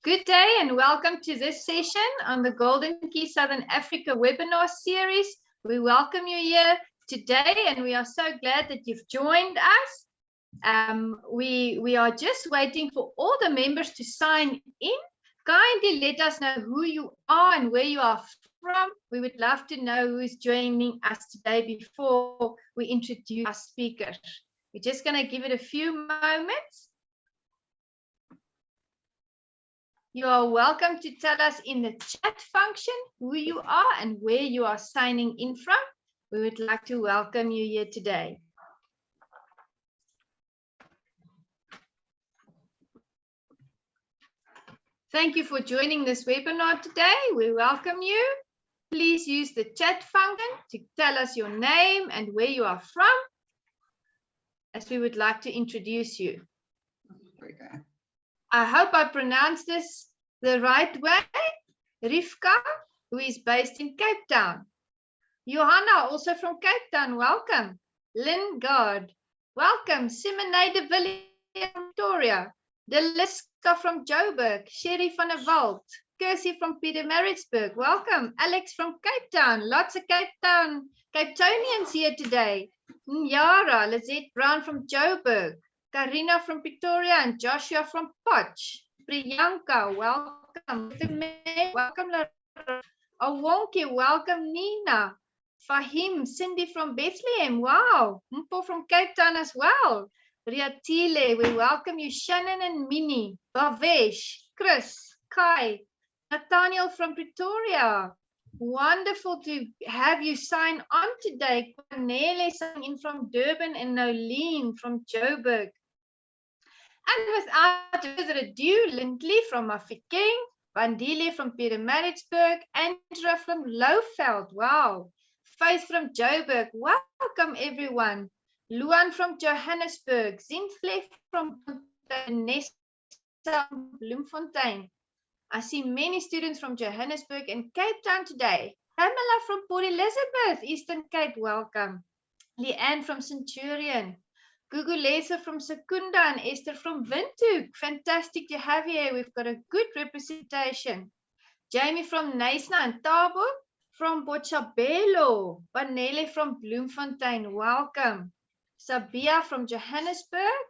Good day and welcome to this session on the Golden Key Southern Africa webinar series. We welcome you here today and we are so glad that you've joined us. We are just waiting for all the members to sign in. Kindly let us know who you are and where you are from. We would love to know who is joining us today before we introduce our speakers. We're just going to give it a few moments. You are welcome to tell us in the chat function who you are and where you are signing in from. We would like to welcome you here today. Thank you for joining this webinar today. We welcome you. Please use the chat function to tell us your name and where you are from, as we would like to introduce you. There we go. I hope I pronounced this the right way. Rivka, who is based in Cape Town. Johanna, also from Cape Town, welcome. Lynn Gard, welcome. Simone de Villiers from Victoria. Deliska from Joburg. Sherry van der Walt. Kirsty from Pietermaritzburg, welcome. Alex from Cape Town, lots of Cape Townians here today. Nyara, Lizette Brown from Joburg. Karina from Pretoria and Joshua from Potch. Priyanka, welcome. Welcome. Awonke, welcome. Nina. Fahim, Cindy from Bethlehem, wow. Mpo from Cape Town as well. Riatile, we welcome you. Shannon and Minnie. Bavesh, Chris, Kai, Nathaniel from Pretoria. Wonderful to have you sign on today. Cornele signing in from Durban and Nolene from Joburg. And without further ado, Lindley from Mafeking, Vandile from Pietermaritzburg, Andra from Lowveld, wow. Faith from Joburg, welcome everyone. Luan from Johannesburg, Zinfle from Nessa Bloemfontein. I see many students from Johannesburg and Cape Town today. Pamela from Port Elizabeth, Eastern Cape, welcome. Leanne from Centurion. Gugulesa from Secunda and Esther from Windhoek. Fantastic to have you here. We've got a good representation. Jamie from Neisna and Tabo from Botshabelo. Vanele from Bloemfontein, welcome. Sabia from Johannesburg.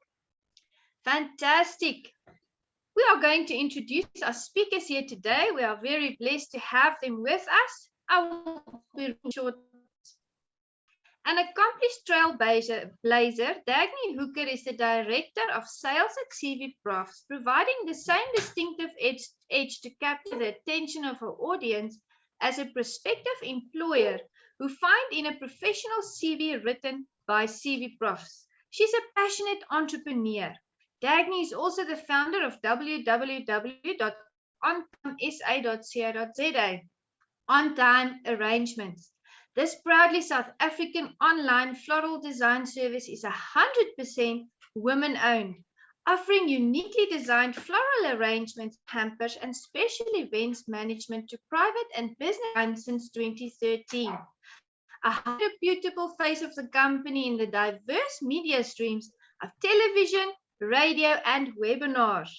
Fantastic. We are going to introduce our speakers here today. We are very blessed to have them with us. I will be short. An accomplished trailblazer, Dagny Hooker is the Director of Sales at CV Profs, providing the same distinctive edge to capture the attention of her audience as a prospective employer who find in a professional CV written by CV Profs. She's a passionate entrepreneur. Dagny is also the founder of www.ontimesa.co.za, On Time Arrangements. This proudly South African online floral design service is 100% women-owned, offering uniquely designed floral arrangements, hampers, and special events management to private and business clients since 2013. A reputable face of the company in the diverse media streams of television, radio, and webinars.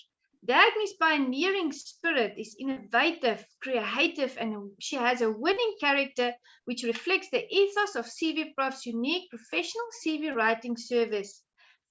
Dagny's pioneering spirit is innovative, creative, and she has a winning character which reflects the ethos of CV Profs' unique professional CV writing service.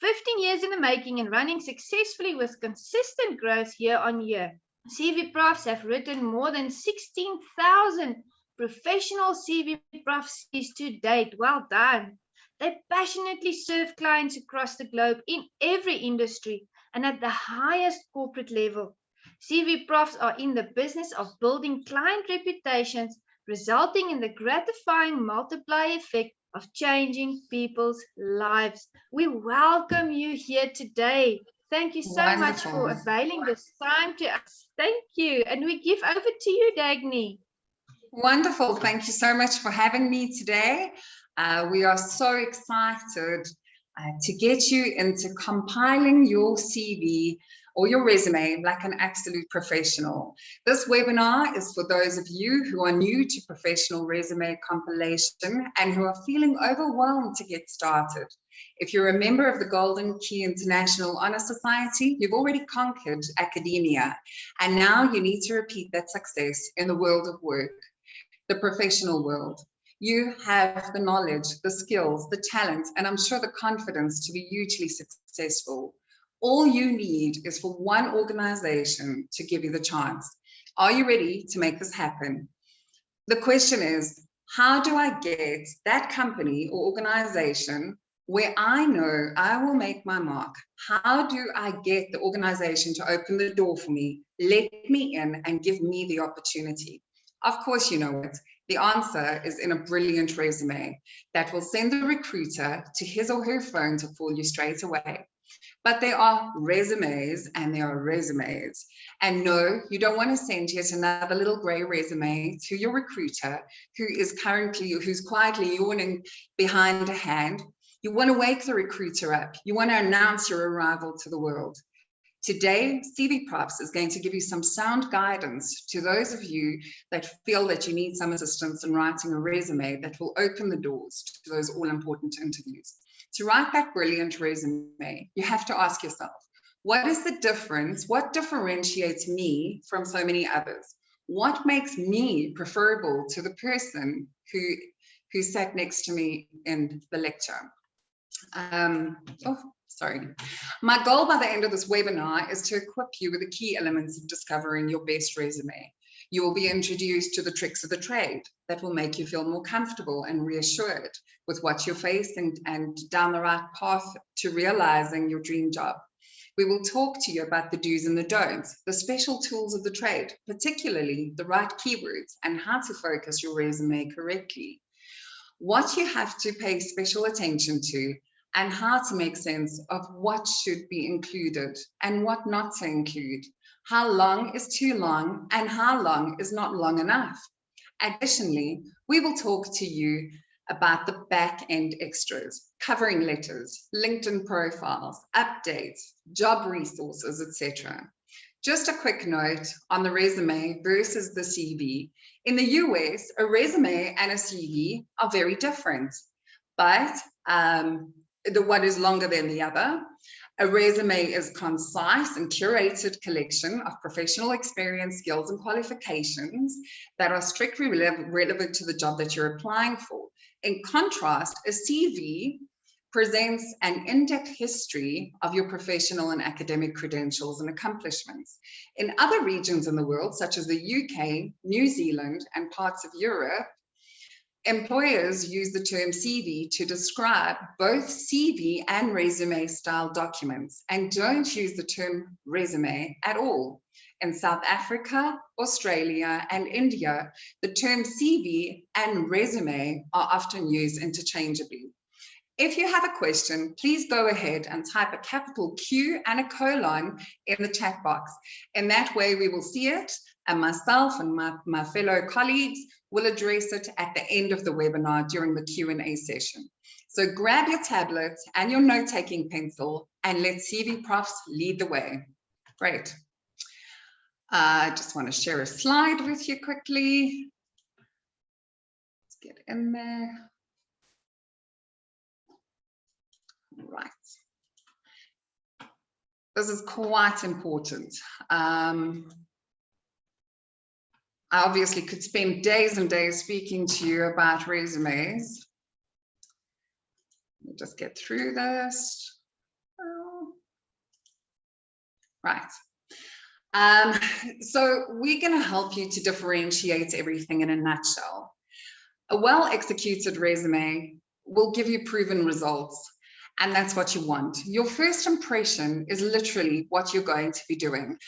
15 years in the making and running successfully with consistent growth year on year. CV Profs have written more than 16,000 professional CV Profs to date. Well done. They passionately serve clients across the globe in every industry and at the highest corporate level. CV Profs are in the business of building client reputations, resulting in the gratifying multiplier effect of changing people's lives. We welcome you here today. Thank you so much for availing this time to us. Thank you. And we give over to you, Dagny. Wonderful. Thank you so much for having me today. We are so excited to get you into compiling your CV or your resume like an absolute professional. This webinar is for those of you who are new to professional resume compilation and who are feeling overwhelmed to get started. If you're a member of the Golden Key International Honor Society, you've already conquered academia, and now you need to repeat that success in the world of work, the professional world. You have the knowledge, the skills, the talent, and I'm sure the confidence to be hugely successful. All you need is for one organization to give you the chance. Are you ready to make this happen? The question is, how do I get that company or organization where I know I will make my mark? How do I get the organization to open the door for me, let me in, and give me the opportunity? Of course, you know it. The answer is in a brilliant resume that will send the recruiter to his or her phone to call you straight away. But there are resumes and there are resumes. And no, you don't want to send yet another little gray resume to your recruiter who's quietly yawning behind a hand. You want to wake the recruiter up. You want to announce your arrival to the world. Today, CV Profs is going to give you some sound guidance to those of you that feel that you need some assistance in writing a resume that will open the doors to those all-important interviews. To write that brilliant resume, you have to ask yourself, what is the difference? What differentiates me from so many others? What makes me preferable to the person who sat next to me in the lecture? My goal by the end of this webinar is to equip you with the key elements of discovering your best resume. You will be introduced to the tricks of the trade that will make you feel more comfortable and reassured with what you're facing and down the right path to realizing your dream job. We will talk to you about the do's and the don'ts, the special tools of the trade, particularly the right keywords and how to focus your resume correctly. What you have to pay special attention to and how to make sense of what should be included and what not to include, how long is too long and how long is not long enough. Additionally, we will talk to you about the back-end extras, covering letters, LinkedIn profiles, updates, job resources, etc. Just a quick note on the resume versus the CV. In the US, a resume and a CV are very different, but the one is longer than the other. A resume is concise and curated collection of professional experience, skills, and qualifications that are strictly relevant to the job that you're applying for. In contrast, a CV presents an in-depth history of your professional and academic credentials and accomplishments. In other regions in the world, such as the UK, New Zealand, and parts of Europe, employers use the term CV to describe both CV and resume style documents and don't use the term resume at all. In South Africa, Australia, and India, the term CV and resume are often used interchangeably. If you have a question, please go ahead and type a capital Q and a colon in the chat box. In that way, we will see it, and myself and my fellow colleagues will address it at the end of the webinar during the Q&A session. So grab your tablet and your note-taking pencil and let CV Profs lead the way. Great. I just want to share a slide with you quickly. Let's get in there. Right. This is quite important. I obviously could spend days and days speaking to you about resumes. Let me just get through this. Right. So we're going to help you to differentiate everything in a nutshell. A well-executed resume will give you proven results. And that's what you want. Your first impression is literally what you're going to be doing.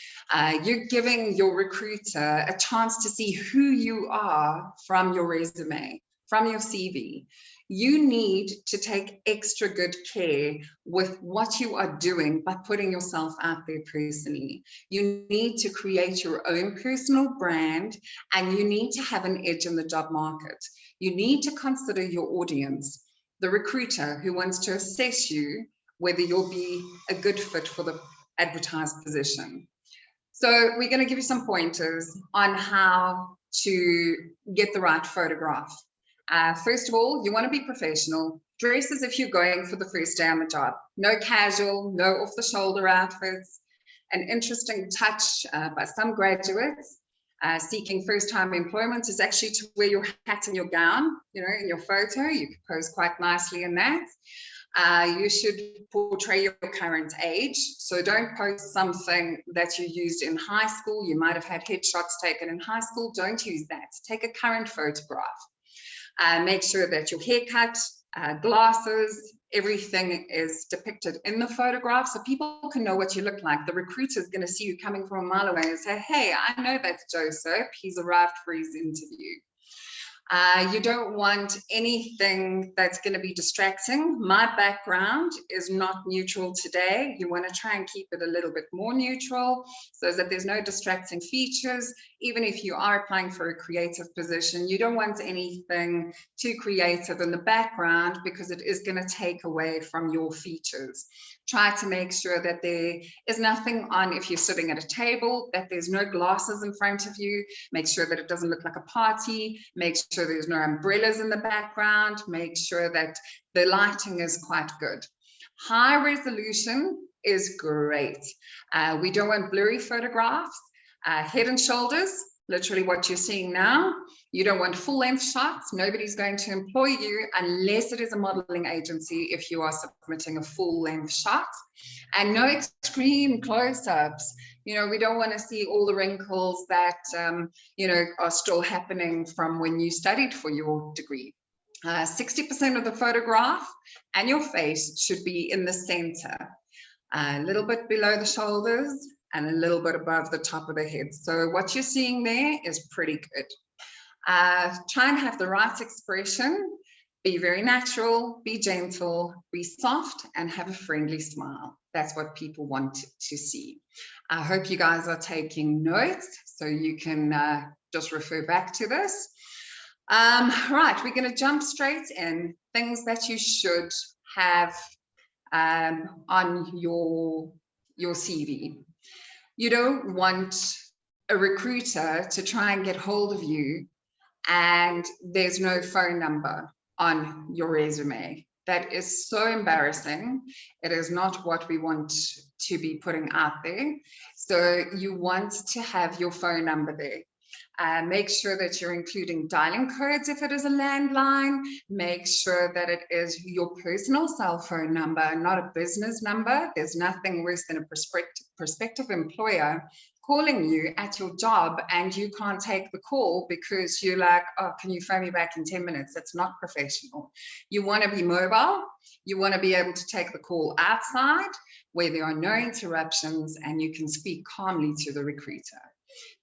You're giving your recruiter a chance to see who you are from your resume, from your CV. You need to take extra good care with what you are doing by putting yourself out there personally. You need to create your own personal brand, and you need to have an edge in the job market. You need to consider your audience, the recruiter who wants to assess you, whether you'll be a good fit for the advertised position. So we're going to give you some pointers on how to get the right photograph. First of all, you want to be professional. Dress as if you're going for the first day on the job. No casual, no off-the-shoulder outfits. An interesting touch by some graduates seeking first-time employment is actually to wear your hat and your gown. You know, in your photo, you could pose quite nicely in that. You should portray your current age. So don't post something that you used in high school. You might have had headshots taken in high school. Don't use that. Take a current photograph. Make sure that your haircut, glasses, everything is depicted in the photograph so people can know what you look like. The recruiter is going to see you coming from a mile away and say, hey, I know that's Joseph. He's arrived for his interview. You don't want anything that's going to be distracting. My background is not neutral today. You want to try and keep it a little bit more neutral so that there's no distracting features. Even if you are applying for a creative position, you don't want anything too creative in the background because it is going to take away from your features. Try to make sure that there is nothing on, if you're sitting at a table, that there's no glasses in front of you. Make sure that it doesn't look like a party. Make sure there's no umbrellas in the background. Make sure that the lighting is quite good. High resolution is great. We don't want blurry photographs. Head and shoulders, literally what you're seeing now. You don't want full-length shots. Nobody's going to employ you unless it is a modeling agency if you are submitting a full-length shot. And no extreme close-ups. You know, we don't want to see all the wrinkles that, you know, are still happening from when you studied for your degree. 60% of the photograph and your face should be in the center. A little bit below the shoulders and a little bit above the top of the head. So what you're seeing there is pretty good. Try and have the right expression. Be very natural, be gentle, be soft, and have a friendly smile. That's what people want to see. I hope you guys are taking notes so you can just refer back to this. Right, we're going to jump straight in. Things that you should have on your CV. You don't want a recruiter to try and get hold of you and there's no phone number on your resume. That is so embarrassing. It is not what we want to be putting out there. So you want to have your phone number there. Make sure that you're including dialing codes if it is a landline. Make sure that it is your personal cell phone number, not a business number. There's nothing worse than a prospective employer calling you at your job and you can't take the call because you're like, oh, can you phone me back in 10 minutes? That's not professional. You want to be mobile. You want to be able to take the call outside where there are no interruptions and you can speak calmly to the recruiter.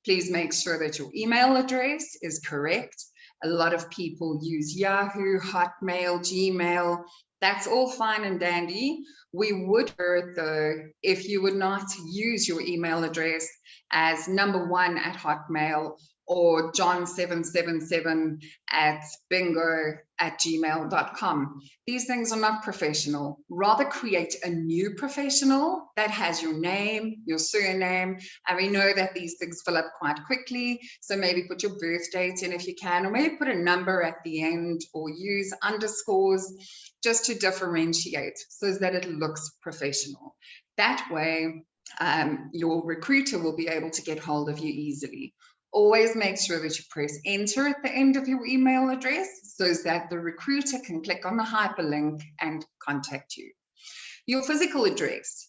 Please make sure that your email address is correct. A lot of people use Yahoo, Hotmail, Gmail. That's all fine and dandy. We would prefer it though if you would not use your email address as number1@Hotmail or john777@bingo@gmail.com. These things are not professional. Rather create a new professional that has your name, your surname, and we know that these things fill up quite quickly. So maybe put your birth date in if you can, or maybe put a number at the end or use underscores just to differentiate so that it looks professional. That way, your recruiter will be able to get hold of you easily. Always make sure that you press enter at the end of your email address so that the recruiter can click on the hyperlink and contact you. Your physical address.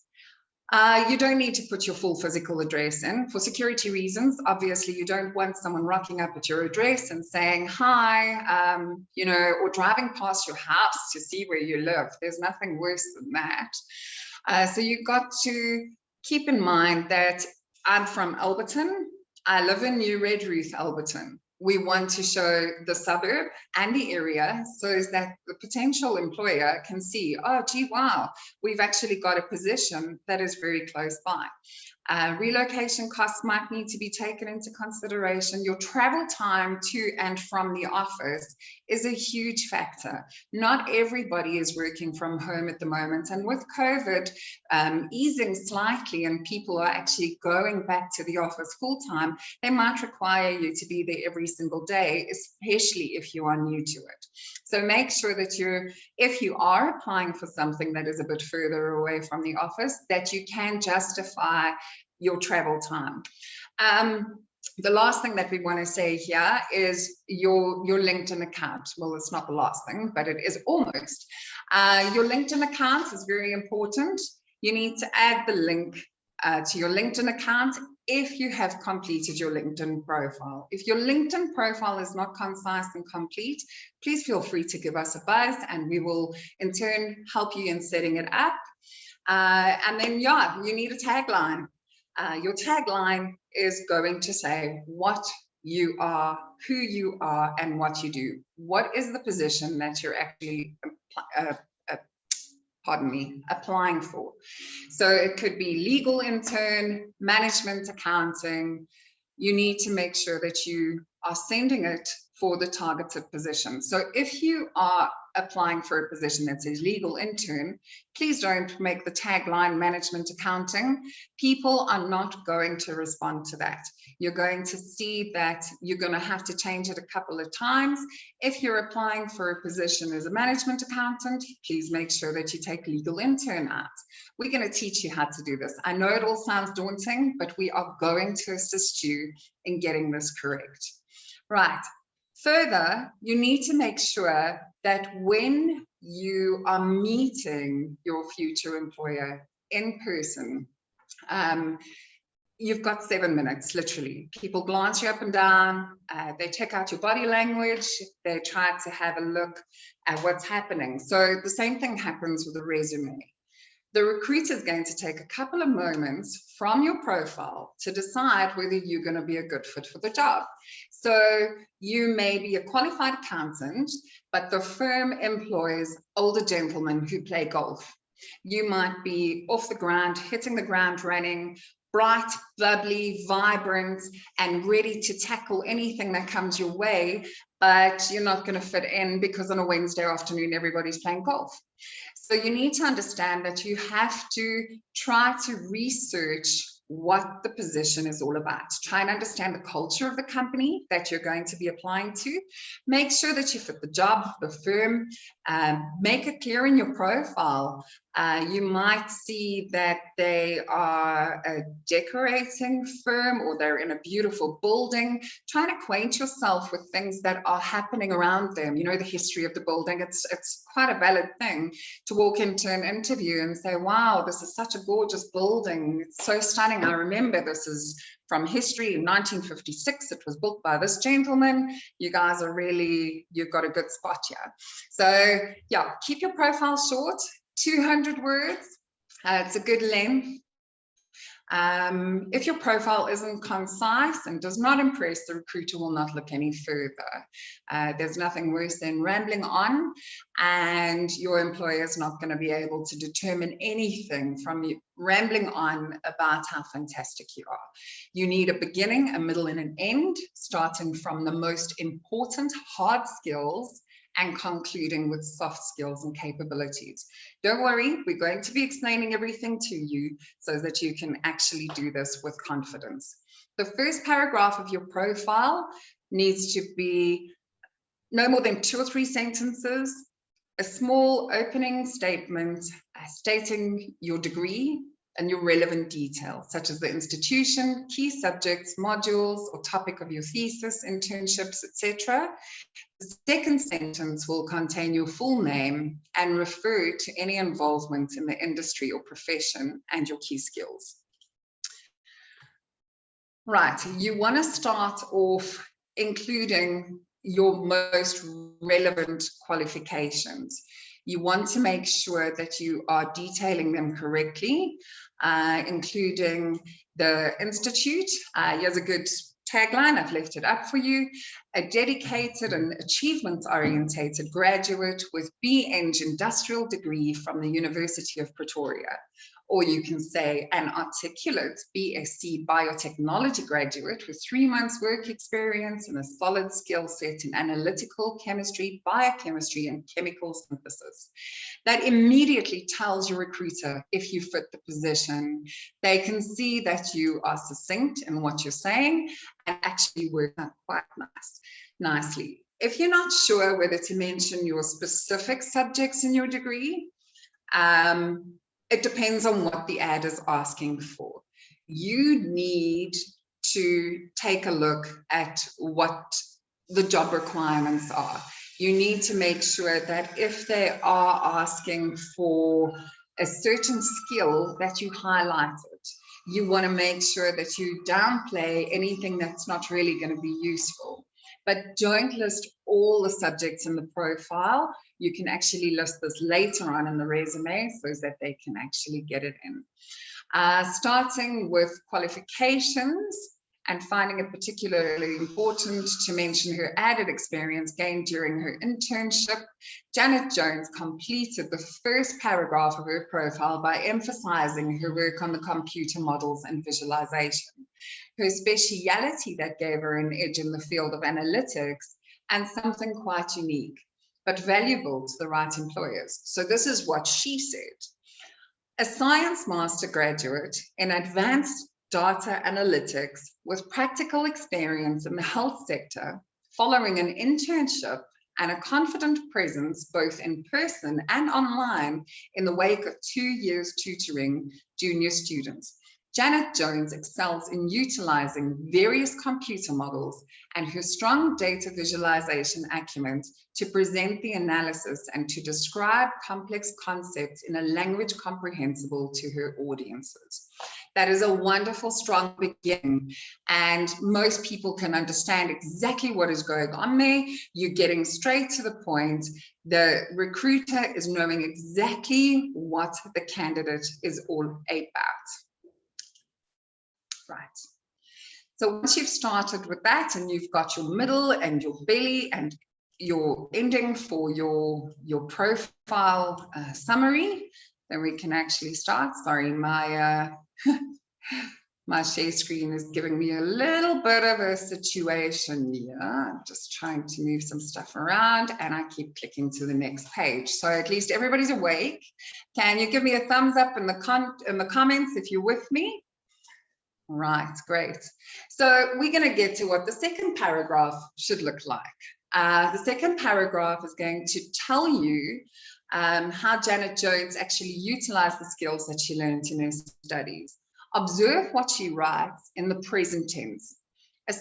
You don't need to put your full physical address in for security reasons. Obviously, you don't want someone rocking up at your address and saying, hi, you know, or driving past your house to see where you live. There's nothing worse than that. So you've got to keep in mind that I'm from Alberton. I live in New Redruth, Alberton. we want to show the suburb and the area so that the potential employer can see, oh, gee, wow, we've actually got a position that is very close by. Relocation costs might need to be taken into consideration. Your travel time to and from the office is a huge factor. Not everybody is working from home at the moment. And with COVID easing slightly and people are actually going back to the office full time, they might require you to be there every single day, especially if you are new to it. So make sure that if you are applying for something that is a bit further away from the office, that you can justify your travel time. The last thing that we want to say here is your LinkedIn account. Well, it's not the last thing, but it is almost. Your LinkedIn account is very important. You need to add the link to your LinkedIn account if you have completed your LinkedIn profile. If your LinkedIn profile is not concise and complete, please feel free to give us a buzz and we will in turn help you in setting it up. And then, yeah, you need a tagline. Your tagline is going to say what you are, who you are, and what you do. What is the position that you're actually applying for? So it could be legal intern, management accounting. You need to make sure that you are sending it for the targeted position. So if you are applying for a position that says legal intern, please don't make the tagline management accounting. People are not going to respond to that. You're going to see that you're going to have to change it a couple of times. If you're applying for a position as a management accountant, please make sure that you take legal intern out. We're going to teach you how to do this. I know it all sounds daunting, but we are going to assist you in getting this correct. Right. Further, you need to make sure that when you are meeting your future employer in person, you've got 7 minutes, literally. People glance you up and down, they check out your body language, they try to have a look at what's happening. So the same thing happens with a resume. The recruiter is going to take a couple of moments from your profile to decide whether you're going to be a good fit for the job. So you may be a qualified accountant, but the firm employs older gentlemen who play golf. You might be off the ground, hitting the ground running, bright, bubbly, vibrant, and ready to tackle anything that comes your way, but you're not going to fit in because on a Wednesday afternoon, everybody's playing golf. So you need to understand that you have to try to research what the position is all about. Try and understand the culture of the company that you're going to be applying to. Make sure that you fit the job, the firm. Make it clear in your profile. You might see that they are a decorating firm or they're in a beautiful building. Try and acquaint yourself with things that are happening around them. You know, the history of the building. It's quite a valid thing to walk into an interview and say, wow, this is such a gorgeous building. It's so stunning. I remember this is from history in 1956. It was built by this gentleman. You guys are really, you've got a good spot here. So yeah, keep your profile short. 200 words, it's a good length. If your profile isn't concise and does not impress, the recruiter will not look any further. There's nothing worse than rambling on and your employer is not going to be able to determine anything from you rambling on about how fantastic you are. You need a beginning, a middle, and an end, starting from the most important hard skills and concluding with soft skills and capabilities. Don't worry, we're going to be explaining everything to you so that you can actually do this with confidence. The first paragraph of your profile needs to be no more than 2 or 3 sentences, a small opening statement stating your degree and your relevant details, such as the institution, key subjects, modules, or topic of your thesis, internships, etc. The second sentence will contain your full name and refer to any involvement in the industry or profession and your key skills. Right, you want to start off including your most relevant qualifications. You want to make sure that you are detailing them correctly, including the institute. Here's a good tagline, I've left it up for you, a dedicated and achievement-orientated graduate with BEng industrial degree from the University of Pretoria. Or you can say an articulate BSc biotechnology graduate with 3 months work experience and a solid skill set in analytical chemistry, biochemistry, and chemical synthesis. That immediately tells your recruiter if you fit the position. They can see that you are succinct in what you're saying and actually work out quite nicely. If you're not sure whether to mention your specific subjects in your degree, it depends on what the ad is asking for. You need to take a look at what the job requirements are. You need to make sure that if they are asking for a certain skill that you highlighted, you want to make sure that you downplay anything that's not really going to be useful. But don't list all the subjects in the profile. You can actually list this later on in the resume so that they can actually get it in. Starting with qualifications and finding it particularly important to mention her added experience gained during her internship, Janet Jones completed the first paragraph of her profile by emphasizing her work on the computer models and visualization. Her speciality that gave her an edge in the field of analytics and something quite unique, but valuable to the right employers. So this is what she said. A science master graduate in advanced data analytics with practical experience in the health sector, following an internship and a confident presence both in person and online in the wake of 2 years tutoring junior students. Janet Jones excels in utilizing various computer models and her strong data visualization acumen to present the analysis and to describe complex concepts in a language comprehensible to her audiences. That is a wonderful, strong beginning, and most people can understand exactly what is going on there. You're getting straight to the point. The recruiter is knowing exactly what the candidate is all about. Right. So once you've started with that and you've got your middle and your belly and your ending for your profile summary, then we can actually start. Sorry, my my share screen is giving me a little bit of a situation here. I'm just trying to move some stuff around and I keep clicking to the next page. So at least everybody's awake. Can you give me a thumbs up in the comments if you're with me? Right, great. So we're going to get to what the second paragraph should look like. The second paragraph is going to tell you how Janet Jones actually utilized the skills that she learned in her studies. Observe what she writes in the present tense. A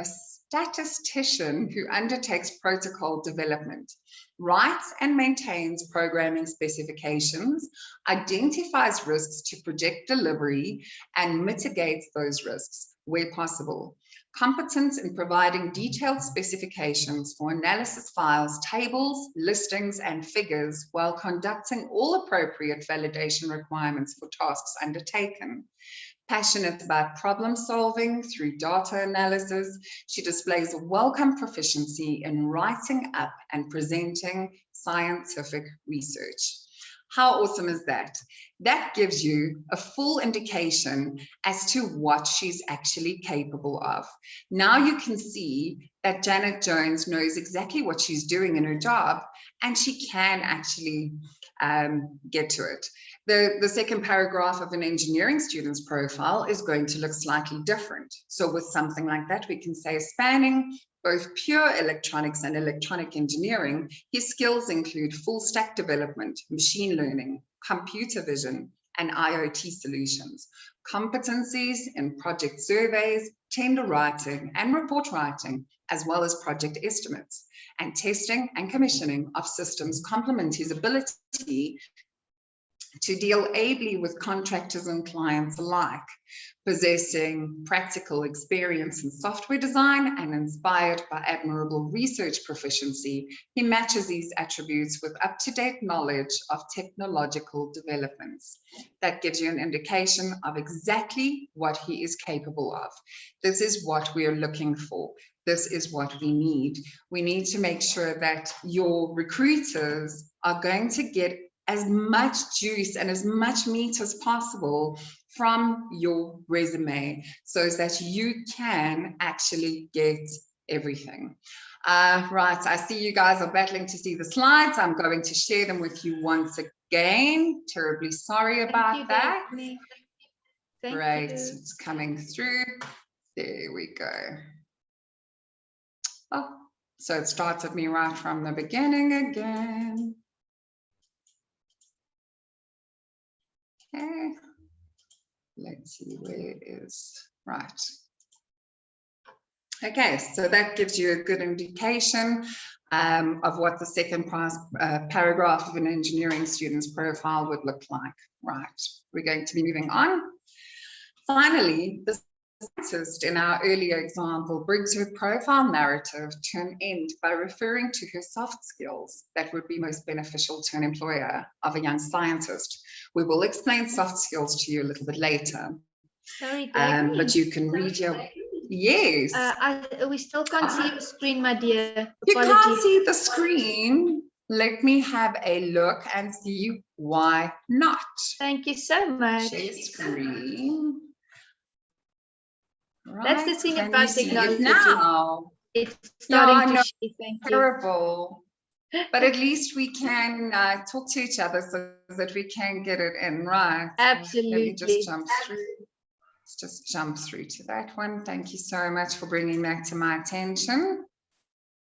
statistician who undertakes protocol development, writes and maintains programming specifications, identifies risks to project delivery, and mitigates those risks where possible. Competence in providing detailed specifications for analysis files, tables, listings, and figures while conducting all appropriate validation requirements for tasks undertaken. Passionate about problem solving through data analysis, she displays a welcome proficiency in writing up and presenting scientific research. How awesome is that? That gives you a full indication as to what she's actually capable of. Now you can see that Janet Jones knows exactly what she's doing in her job, and she can actually get to it. The second paragraph of an engineering student's profile is going to look slightly different. So with something like that, we can say spanning both pure electronics and electronic engineering, his skills include full stack development, machine learning, computer vision, and IoT solutions, competencies in project surveys, tender writing, and report writing, as well as project estimates, and testing and commissioning of systems complement his ability to deal ably with contractors and clients alike, possessing practical experience in software design and inspired by admirable research proficiency, he matches these attributes with up-to-date knowledge of technological developments. That gives you an indication of exactly what he is capable of. This is what we are looking for. This is what we need. We need to make sure that your recruiters are going to get as much juice and as much meat as possible from your resume so that you can actually get everything. Right, I see you guys are battling to see the slides. I'm going to share them with you once again. Terribly sorry about that. Great, it's coming through. There we go. Oh, so it starts with me right from the beginning again. Okay, let's see where is right. Okay, so that gives you a good indication of what the second paragraph of an engineering student's profile would look like. Right, we're going to be moving on. Finally, the scientist in our earlier example brings her profile narrative to an end by referring to her soft skills that would be most beneficial to an employer of a young scientist. We will explain soft skills to you a little bit later. Sorry, but you can read your... Yes. We still can't see the screen, my dear. Apologies. You can't see the screen. Let me have a look and see why not. Thank you so much. Share screen. Right. That's the thing about technology. Now it's starting to share. Thank you. Terrible. But at least we can talk to each other so that we can get it in, right? Absolutely. Let me just jump through. Let's just jump through to that one. Thank you so much for bringing that to my attention.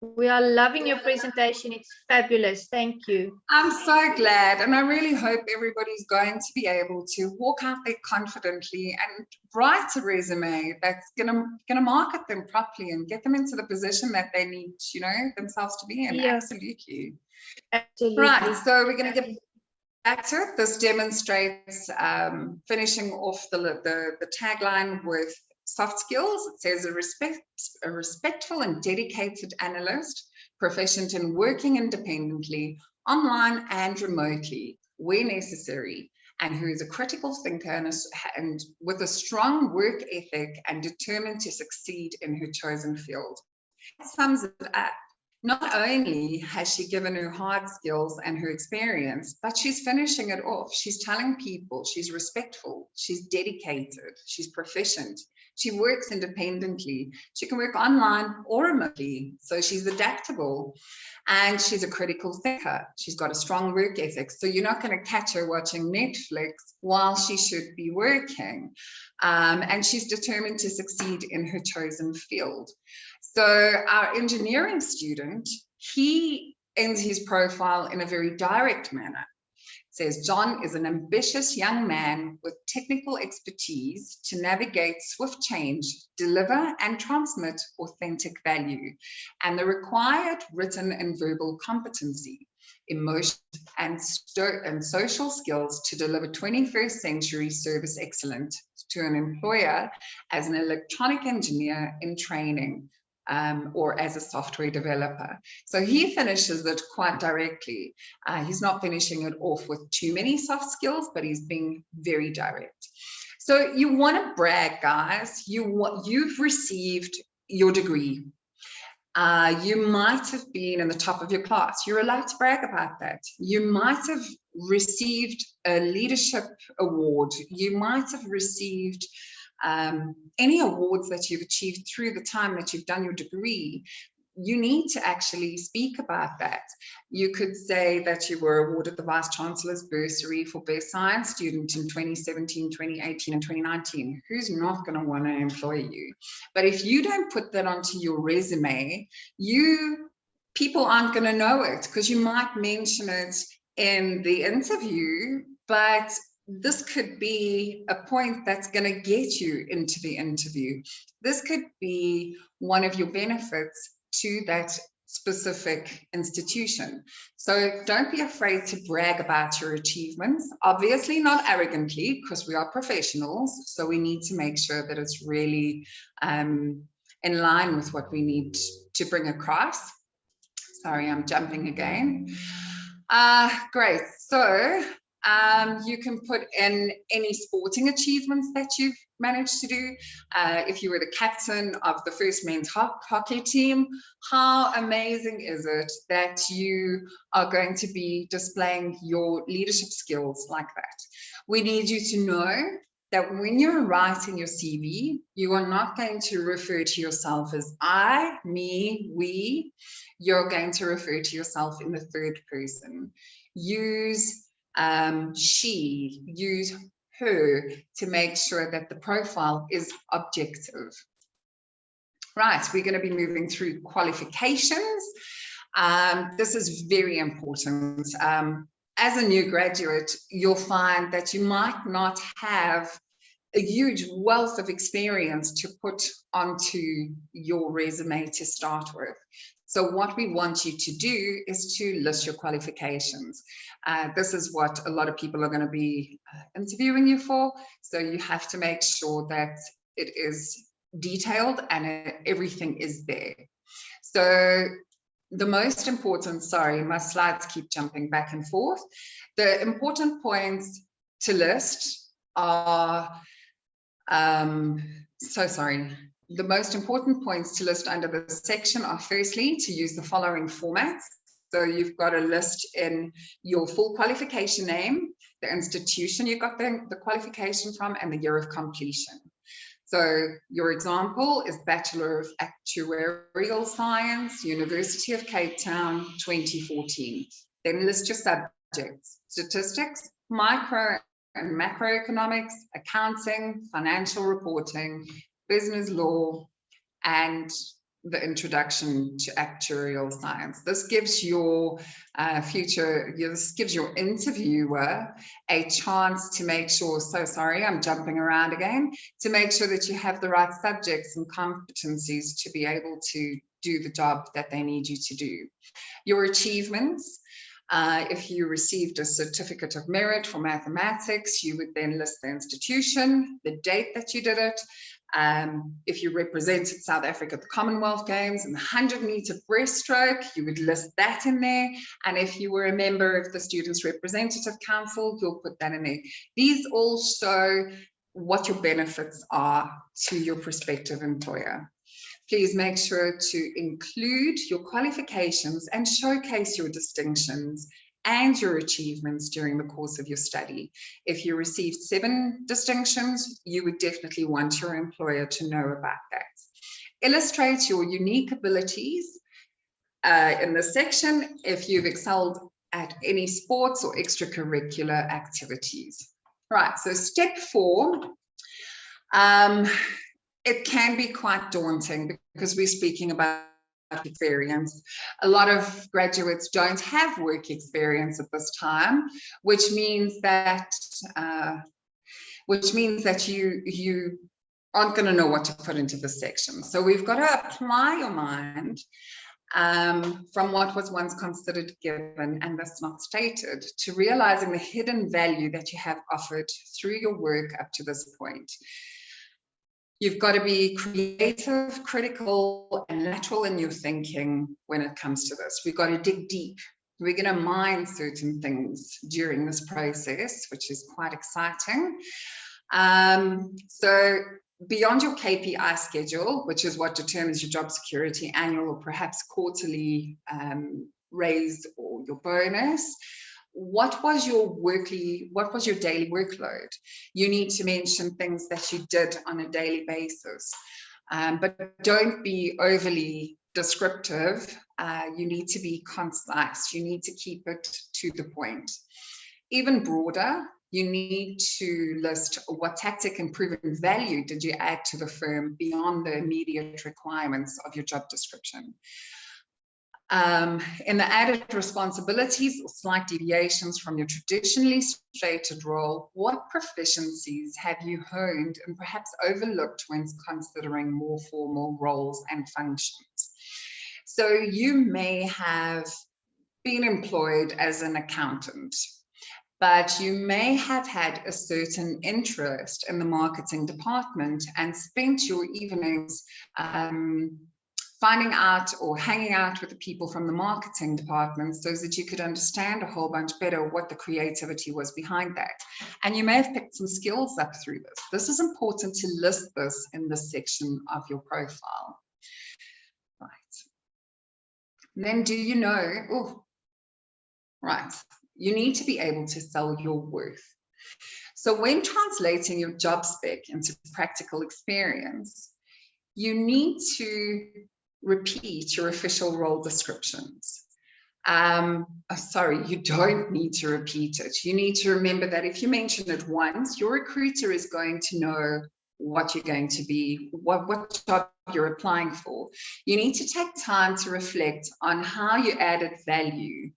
We are loving your presentation. It's fabulous. Thank you. I'm so glad. And I really hope everybody's going to be able to walk out there confidently and write a resume that's gonna market them properly and get them into the position that they need, you know, themselves to be in. Yeah. Absolutely. Absolutely. Right. So we're going to get back to it. This demonstrates finishing off the tagline with soft skills. It says a respectful and dedicated analyst, proficient in working independently, online and remotely, where necessary, and who is a critical thinker and with a strong work ethic and determined to succeed in her chosen field. That sums it up. Not only has she given her hard skills and her experience, but she's finishing it off. She's telling people she's respectful, she's dedicated, she's proficient. She works independently. She can work online or remotely, so she's adaptable. And she's a critical thinker. She's got a strong work ethic. So you're not going to catch her watching Netflix while she should be working. And she's determined to succeed in her chosen field. So our engineering student, he ends his profile in a very direct manner. Says, John is an ambitious young man with technical expertise to navigate swift change, deliver and transmit authentic value, and the required written and verbal competency, emotion and social skills to deliver 21st century service excellence to an employer as an electronic engineer in training. Or as a software developer. So he finishes it quite directly. He's not finishing it off with too many soft skills, but he's being very direct. So you want to brag, guys. You've received your degree. You might have been in the top of your class. You're allowed to brag about that. You might have received a leadership award. You might have received any awards that you've achieved through the time that you've done your degree. You need to actually speak about that. You could say that you were awarded the Vice Chancellor's bursary for Best Science Student in 2017, 2018, and 2019. Who's not going to want to employ you? But if you don't put that onto your resume, people aren't going to know it because you might mention it in the interview, but this could be a point that's going to get you into the interview. This could be one of your benefits to that specific institution. So don't be afraid to brag about your achievements, obviously not arrogantly, because we are professionals. So we need to make sure that it's really in line with what we need to bring across. Sorry, I'm jumping again. Great. So you can put in any sporting achievements that you've managed to do. If you were the captain of the first men's hockey team, how amazing is it that you are going to be displaying your leadership skills like that? We need you to know that when you're writing your CV, you are not going to refer to yourself as I, me, we. You're going to refer to yourself in the third person. Use she, use her to make sure that the profile is objective. Right, we're going to be moving through qualifications. This is very important. As a new graduate, you'll find that you might not have a huge wealth of experience to put onto your resume to start with. So what we want you to do is to list your qualifications. This is what a lot of people are going to be interviewing you for. So you have to make sure that it is detailed and everything is there. So the most important, sorry, my slides keep jumping back and forth. The important points to list are, the most important points to list under this section are firstly to use the following formats. So you've got to list in your full qualification name, the institution you got the qualification from, and the year of completion. So your example is Bachelor of Actuarial Science, University of Cape Town, 2014. Then list your subjects: statistics, micro and macroeconomics, accounting, financial reporting, business law, and the introduction to actuarial science. This gives your this gives your interviewer a chance to make sure, so sorry, I'm jumping around again, to make sure that you have the right subjects and competencies to be able to do the job that they need you to do. Your achievements. If you received a certificate of merit for mathematics, you would then list the institution, the date that you did it. If you represented South Africa at the Commonwealth Games and the 100-meter breaststroke, you would list that in there. And if you were a member of the Students' Representative Council, you'll put that in there. These all show what your benefits are to your prospective employer. Please make sure to include your qualifications and showcase your distinctions and your achievements during the course of your study. If you received 7 distinctions, you would definitely want your employer to know about that. Illustrate your unique abilities in this section if you've excelled at any sports or extracurricular activities. Right, so step 4. It can be quite daunting because we're speaking about experience. A lot of graduates don't have work experience at this time, which means that you aren't going to know what to put into this section. So we've got to apply your mind from what was once considered given and thus not stated, to realizing the hidden value that you have offered through your work up to this point. You've got to be creative, critical, and lateral in your thinking when it comes to this. We've got to dig deep. We're going to mine certain things during this process, which is quite exciting. So beyond your KPI schedule, which is what determines your job security, annual or perhaps quarterly raise or your bonus, what was your daily workload? You need to mention things that you did on a daily basis, but don't be overly descriptive. You need to be concise. You need to keep it to the point. Even broader, you need to list what tactic and proven value did you add to the firm beyond the immediate requirements of your job description. In the added responsibilities or slight deviations from your traditionally stated role, what proficiencies have you honed and perhaps overlooked when considering more formal roles and functions? So you may have been employed as an accountant, but you may have had a certain interest in the marketing department and spent your evenings finding out or hanging out with the people from the marketing department so that you could understand a whole bunch better what the creativity was behind that. And you may have picked some skills up through this. This is important to list this in this section of your profile. Right. And then do you know, right, you need to be able to sell your worth. So when translating your job spec into practical experience, you need to repeat your official role descriptions. Sorry, you don't need to repeat it. You need to remember that if you mention it once, your recruiter is going to know what you're going to be, what job you're applying for. You need to take time to reflect on how you added value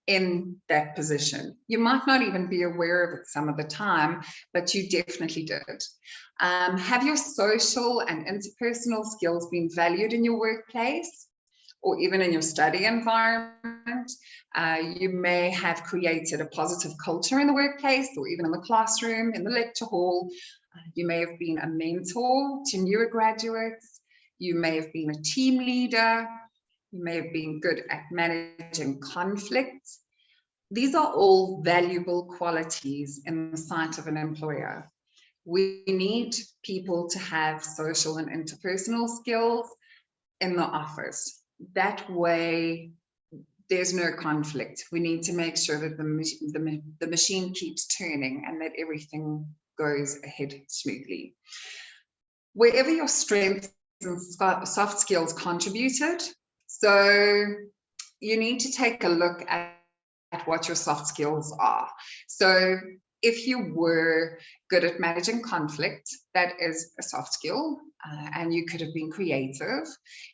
in that position. You might not even be aware of it some of the time, but you definitely did. Have your social and interpersonal skills been valued in your workplace or even in your study environment? You may have created a positive culture in the workplace or even in the classroom, in the lecture hall. You may have been a mentor to newer graduates. You may have been a team leader. You may have been good at managing conflicts. These are all valuable qualities in the sight of an employer. We need people to have social and interpersonal skills in the office. That way, there's no conflict. We need to make sure that the machine keeps turning and that everything goes ahead smoothly. Wherever your strengths and soft skills contributed, so you need to take a look at what your soft skills are. So if you were good at managing conflict, that is a soft skill, and you could have been creative.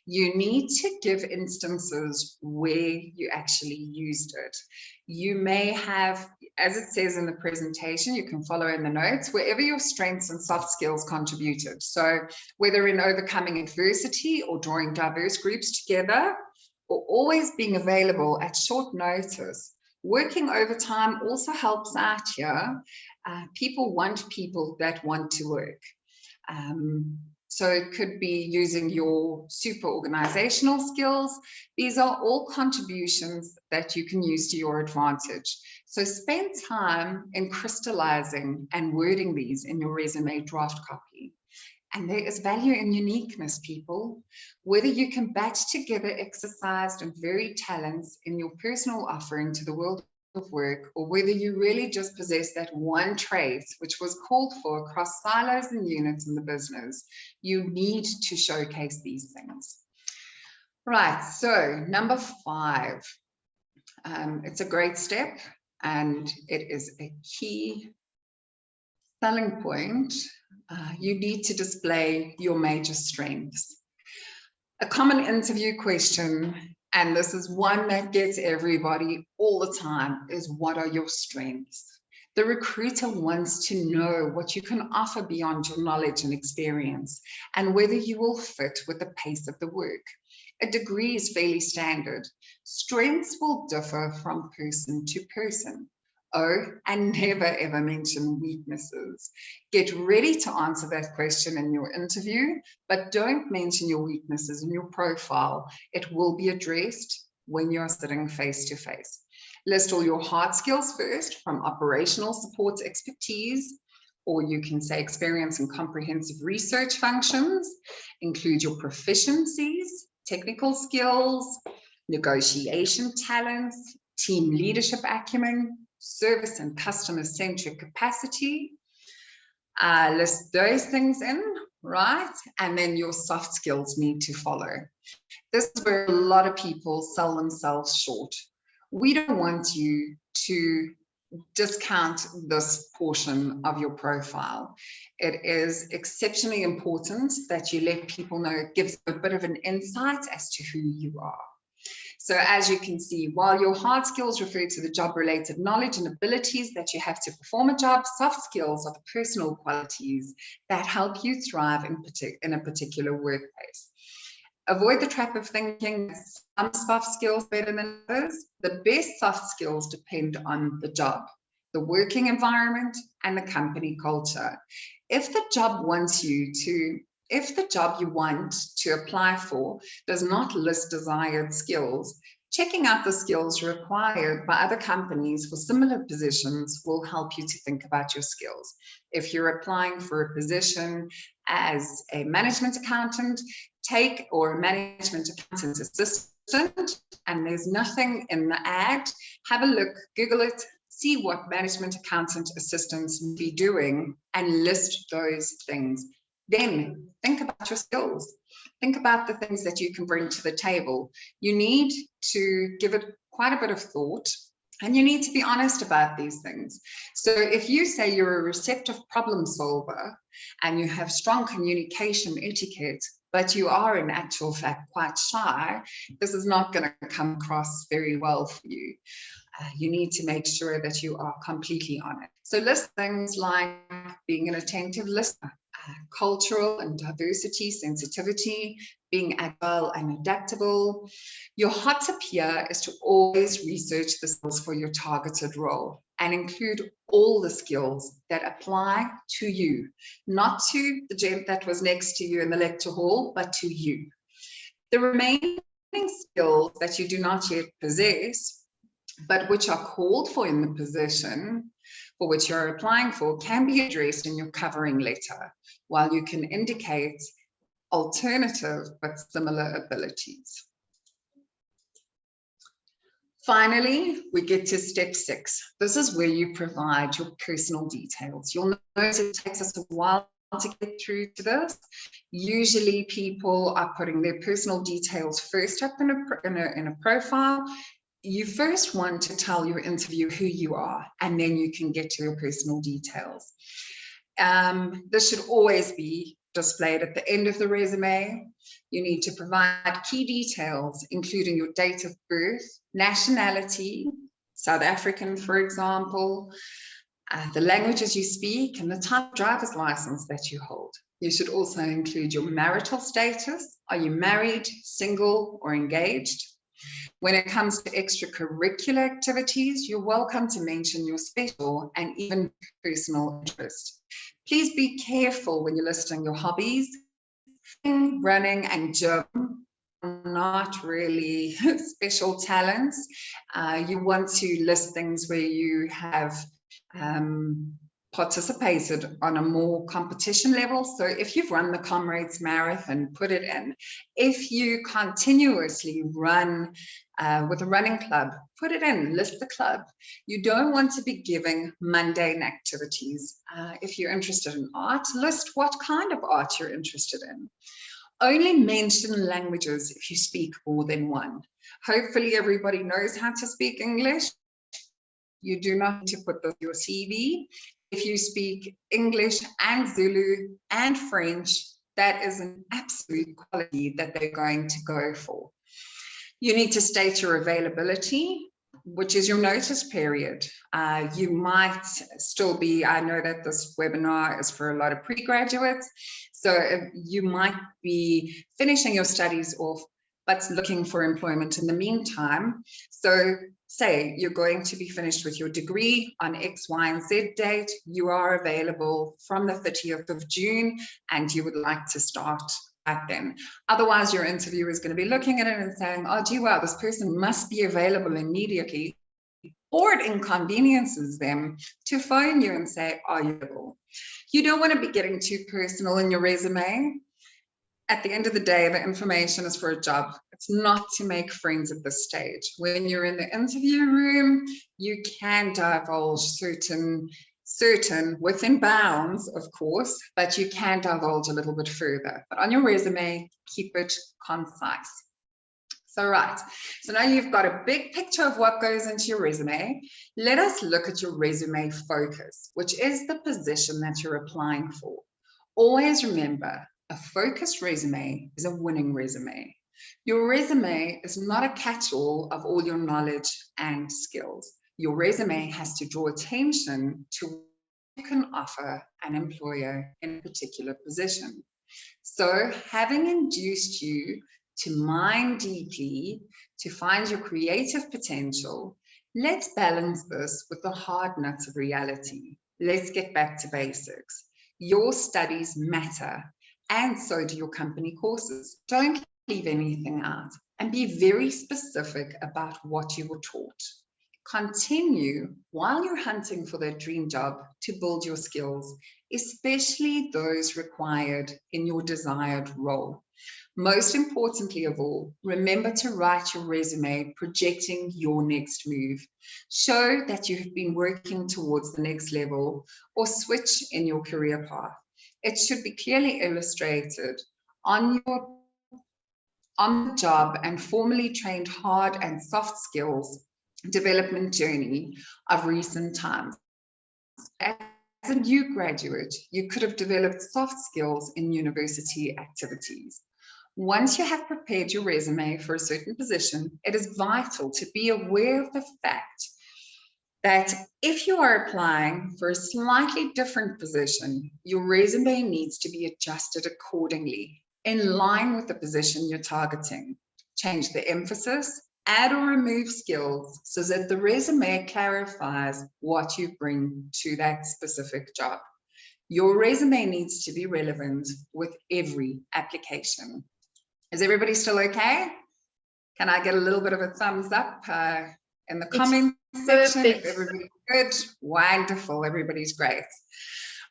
You need to give instances where you actually used it. You may have, as it says in the presentation, you can follow in the notes, wherever your strengths and soft skills contributed. So whether in overcoming adversity or drawing diverse groups together, or always being available at short notice. Working overtime also helps out here. People want people that want to work. So it could be using your super organizational skills. These are all contributions that you can use to your advantage. So spend time in crystallizing and wording these in your resume draft copy. And there is value in uniqueness, people. Whether you can batch together exercised and varied talents in your personal offering to the world of work, or whether you really just possess that one trait which was called for across silos and units in the business, you need to showcase these things. Right, so number 5. It's a great step and it is a key selling point. You need to display your major strengths. A common interview question, and this is one that gets everybody all the time, is what are your strengths? The recruiter wants to know what you can offer beyond your knowledge and experience, and whether you will fit with the pace of the work. A degree is fairly standard. Strengths will differ from person to person. Oh, and never ever mention weaknesses. Get ready to answer that question in your interview, but don't mention your weaknesses in your profile. It will be addressed when you're sitting face to face. List all your hard skills first, from operational support expertise, or you can say experience in comprehensive research functions. Include your proficiencies, technical skills, negotiation talents, team leadership acumen, service and customer-centric capacity. List those things in, right? And then your soft skills need to follow. This is where a lot of people sell themselves short. We don't want you to discount this portion of your profile. It is exceptionally important that you let people know. It gives a bit of an insight as to who you are. So as you can see, while your hard skills refer to the job-related knowledge and abilities that you have to perform a job, soft skills are the personal qualities that help you thrive in a particular workplace. Avoid the trap of thinking some soft skills are better than others. The best soft skills depend on the job, the working environment, and the company culture. If the job you want to apply for does not list desired skills, checking out the skills required by other companies for similar positions will help you to think about your skills. If you're applying for a position as a management accountant, or a management accountant assistant, and there's nothing in the ad, have a look, Google it, see what management accountant assistants be doing and list those things. Then think about your skills. Think about the things that you can bring to the table. You need to give it quite a bit of thought, and you need to be honest about these things. So if you say you're a receptive problem solver and you have strong communication etiquette, but you are in actual fact quite shy, this is not going to come across very well for you. You need to make sure that you are completely honest. So list things like being an attentive listener, cultural and diversity sensitivity, being agile and adaptable. Your hot tip here is to always research the skills for your targeted role and include all the skills that apply to you, not to the gent that was next to you in the lecture hall, but to you. The remaining skills that you do not yet possess, but which are called for in the position for which you're applying for, can be addressed in your covering letter, while you can indicate alternative but similar abilities. Finally, we get to step 6. This is where you provide your personal details. You'll notice it takes us a while to get through to this. Usually people are putting their personal details first up in a profile. You first want to tell your interviewer who you are, and then you can get to your personal details. This should always be displayed at the end of the resume. You need to provide key details, including your date of birth, nationality, South African, for example, the languages you speak, and the type of driver's license that you hold. You should also include your marital status. Are you married, single, or engaged? When it comes to extracurricular activities, you're welcome to mention your special and even personal interest. Please be careful when you're listing your hobbies. Running and gym are not really special talents. You want to list things where you have participated on a more competition level. So if you've run the Comrades Marathon, put it in. If you continuously run with a running club, put it in, list the club. You don't want to be giving mundane activities. If you're interested in art, list what kind of art you're interested in. Only mention languages if you speak more than one. Hopefully everybody knows how to speak English. You do not need to put this in your CV. If you speak English and Zulu and French, that is an absolute quality that they're going to go for. You need to state your availability, which is your notice period. You might still be, I know that this webinar is for a lot of pre-graduates, so you might be finishing your studies off, but looking for employment in the meantime. So say you're going to be finished with your degree on X, Y, and Z date, you are available from the 30th of June, and you would like to start at then. Otherwise, your interviewer is going to be looking at it and saying, oh, gee, wow, this person must be available immediately. Or it inconveniences them to phone you and say, are you available? You don't want to be getting too personal in your resume. At the end of the day, the information is for a job. It's not to make friends at this stage. When you're in the interview room, you can divulge certain within bounds, of course, but you can divulge a little bit further. But on your resume, keep it concise. So now you've got a big picture of what goes into your resume. Let us look at your resume focus, which is the position that you're applying for. Always remember, a focused resume is a winning resume. Your resume is not a catch-all of all your knowledge and skills. Your resume has to draw attention to what you can offer an employer in a particular position. So having induced you to mine deeply, to find your creative potential, let's balance this with the hard nuts of reality. Let's get back to basics. Your studies matter, and so do your company courses. Don't leave anything out, and be very specific about what you were taught. Continue while you're hunting for that dream job to build your skills, especially those required in your desired role. Most importantly of all, remember to write your resume projecting your next move. Show that you have been working towards the next level or switch in your career path. It should be clearly illustrated on the job and formally trained hard and soft skills development journey of recent times. As a new graduate, you could have developed soft skills in university activities. Once you have prepared your resume for a certain position, it is vital to be aware of the fact that if you are applying for a slightly different position, your resume needs to be adjusted accordingly, in line with the position you're targeting. Change the emphasis, add or remove skills so that the resume clarifies what you bring to that specific job. Your resume needs to be relevant with every application. Is everybody still okay? Can I get a little bit of a thumbs up in the comments section? If everybody's good, wonderful, everybody's great.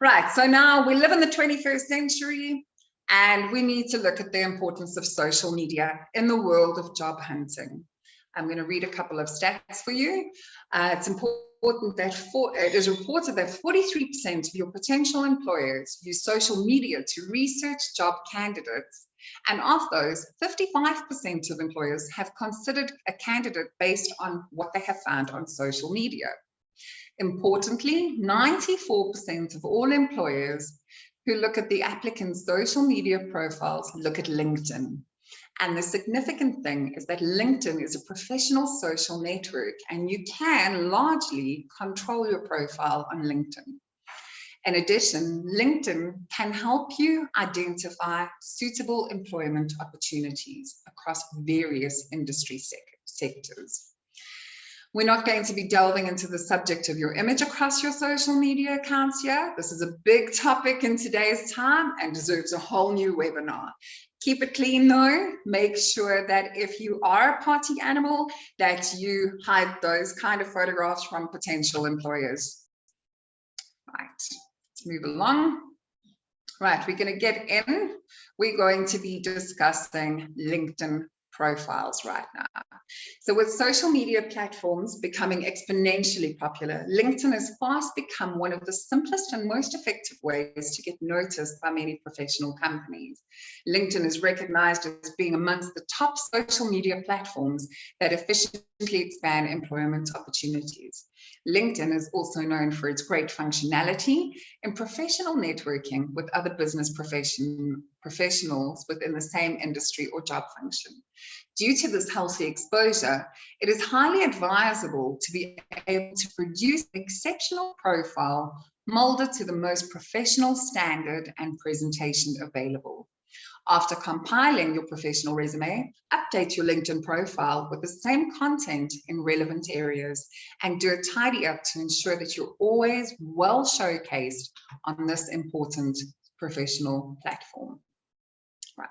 Right, so now we live in the 21st century and we need to look at the importance of social media in the world of job hunting. I'm going to read a couple of stats for you. It's important that it is reported that 43% of your potential employers use social media to research job candidates. And of those, 55% of employers have considered a candidate based on what they have found on social media. Importantly, 94% of all employers who look at the applicant's social media profiles look at LinkedIn. And the significant thing is that LinkedIn is a professional social network and you can largely control your profile on LinkedIn. In addition, LinkedIn can help you identify suitable employment opportunities across various industry sectors. We're not going to be delving into the subject of your image across your social media accounts here. This is a big topic in today's time and deserves a whole new webinar. Keep it clean though. Make sure that if you are a party animal, that you hide those kind of photographs from potential employers. Right, let's move along. Right, we're going to get in. We're going to be discussing LinkedIn profiles right now. So with social media platforms becoming exponentially popular, LinkedIn has fast become one of the simplest and most effective ways to get noticed by many professional companies. LinkedIn is recognized as being amongst the top social media platforms that efficiently expand employment opportunities. LinkedIn is also known for its great functionality in professional networking with other business professionals within the same industry or job function. Due to this healthy exposure, it is highly advisable to be able to produce an exceptional profile molded to the most professional standard and presentation available. After compiling your professional resume, update your LinkedIn profile with the same content in relevant areas and do a tidy up to ensure that you're always well showcased on this important professional platform. Right.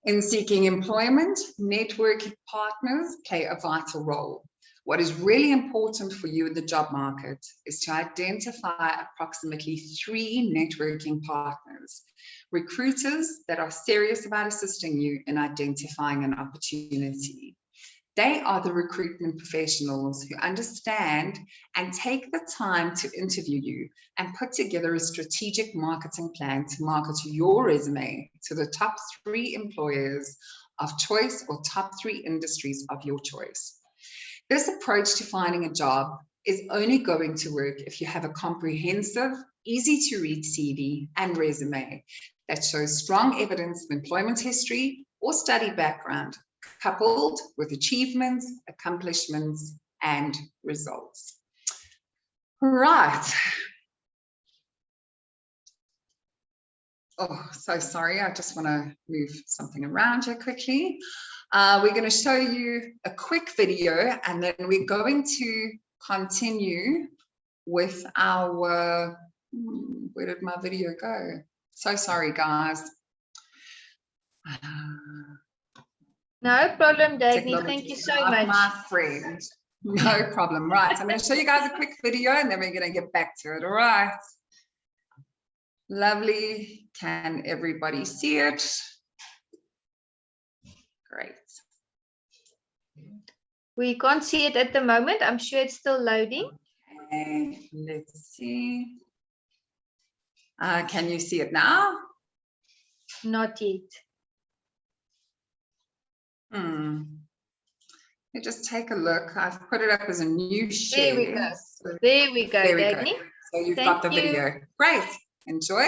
In seeking employment, network partners play a vital role. What is really important for you in the job market is to identify approximately 3 networking partners, recruiters that are serious about assisting you in identifying an opportunity. They are the recruitment professionals who understand and take the time to interview you and put together a strategic marketing plan to market your resume to the top 3 employers of choice or top 3 industries of your choice. This approach to finding a job is only going to work if you have a comprehensive, easy to read CV and resume that shows strong evidence of employment history or study background, coupled with achievements, accomplishments, and results. Right. Oh, so sorry. I just want to move something around here quickly. We're going to show you a quick video, and then we're going to continue with our, where did my video go? So sorry, guys. No problem, Dagny. Thank you so much. My friend. No problem. Right. I'm going to show you guys a quick video, and then we're going to get back to it. All right. Lovely. Can everybody see it? Great. We can't see it at the moment. I'm sure it's still loading. Okay, let's see. Can you see it now? Not yet. Let me just take a look. I've put it up as a new share. There we go. There we go, Dagny. So you've got the video. Great. Enjoy.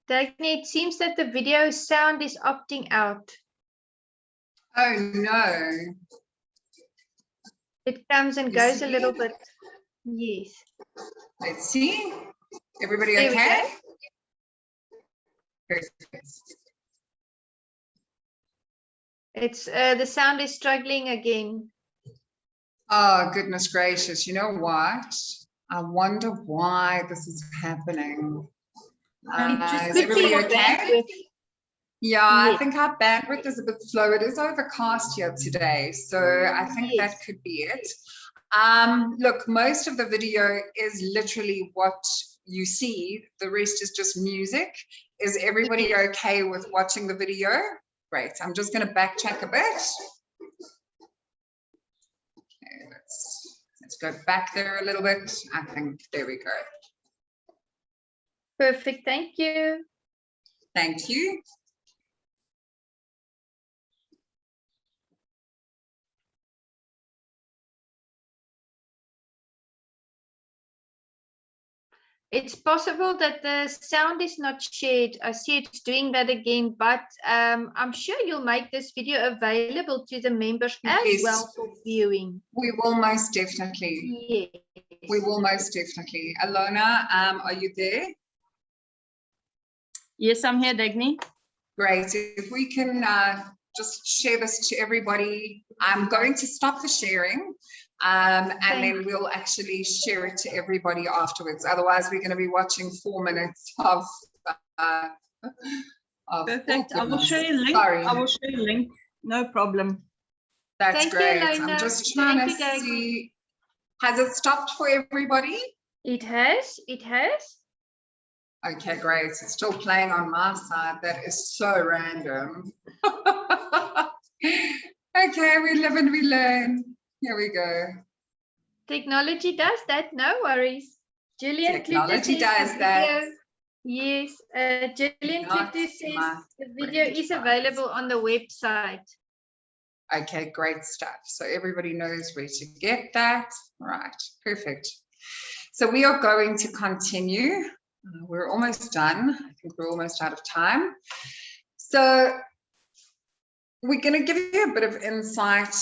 Dagny, it seems that the video sound is opting out. Oh no. It comes and goes a little bit. Yes. Let's see. Everybody There okay? It's the sound is struggling again. Oh, goodness gracious. You know what? I wonder why this is happening. Is everybody okay? Yeah, Yes. I think our bandwidth is a bit slow. It is overcast here today, so I think that could be it. Look, most of the video is literally what you see. The rest is just music. Is everybody okay with watching the video? Great. I'm just going to backtrack a bit. Okay, let's go back there a little bit. I think there we go. Perfect. Thank you. Thank you. It's possible that the sound is not shared. I see it's doing that again, but I'm sure you'll make this video available to the members as well for viewing. We will most definitely. Yes. We will most definitely. Alona, are you there? Yes, I'm here, Dagny. Great. If we can just share this to everybody. I'm going to stop the sharing. And then we'll actually share it to everybody afterwards. Otherwise, we're going to be watching 4 minutes of Perfect. I will show you a link. Sorry. I will show you a link. No problem. That's great. You, I'm just trying to see. Has it stopped for everybody? It has. It has. Okay, great. It's still playing on my side. That is so random. Okay, we live and we learn. Here we go. Technology does that, no worries. Gillian Technology does that. Yes, Gillian Clifton says the video is available on the website. Okay, great stuff. So everybody knows where to get that. Right, perfect. So we are going to continue. We're almost done. I think we're almost out of time. So we're going to give you a bit of insight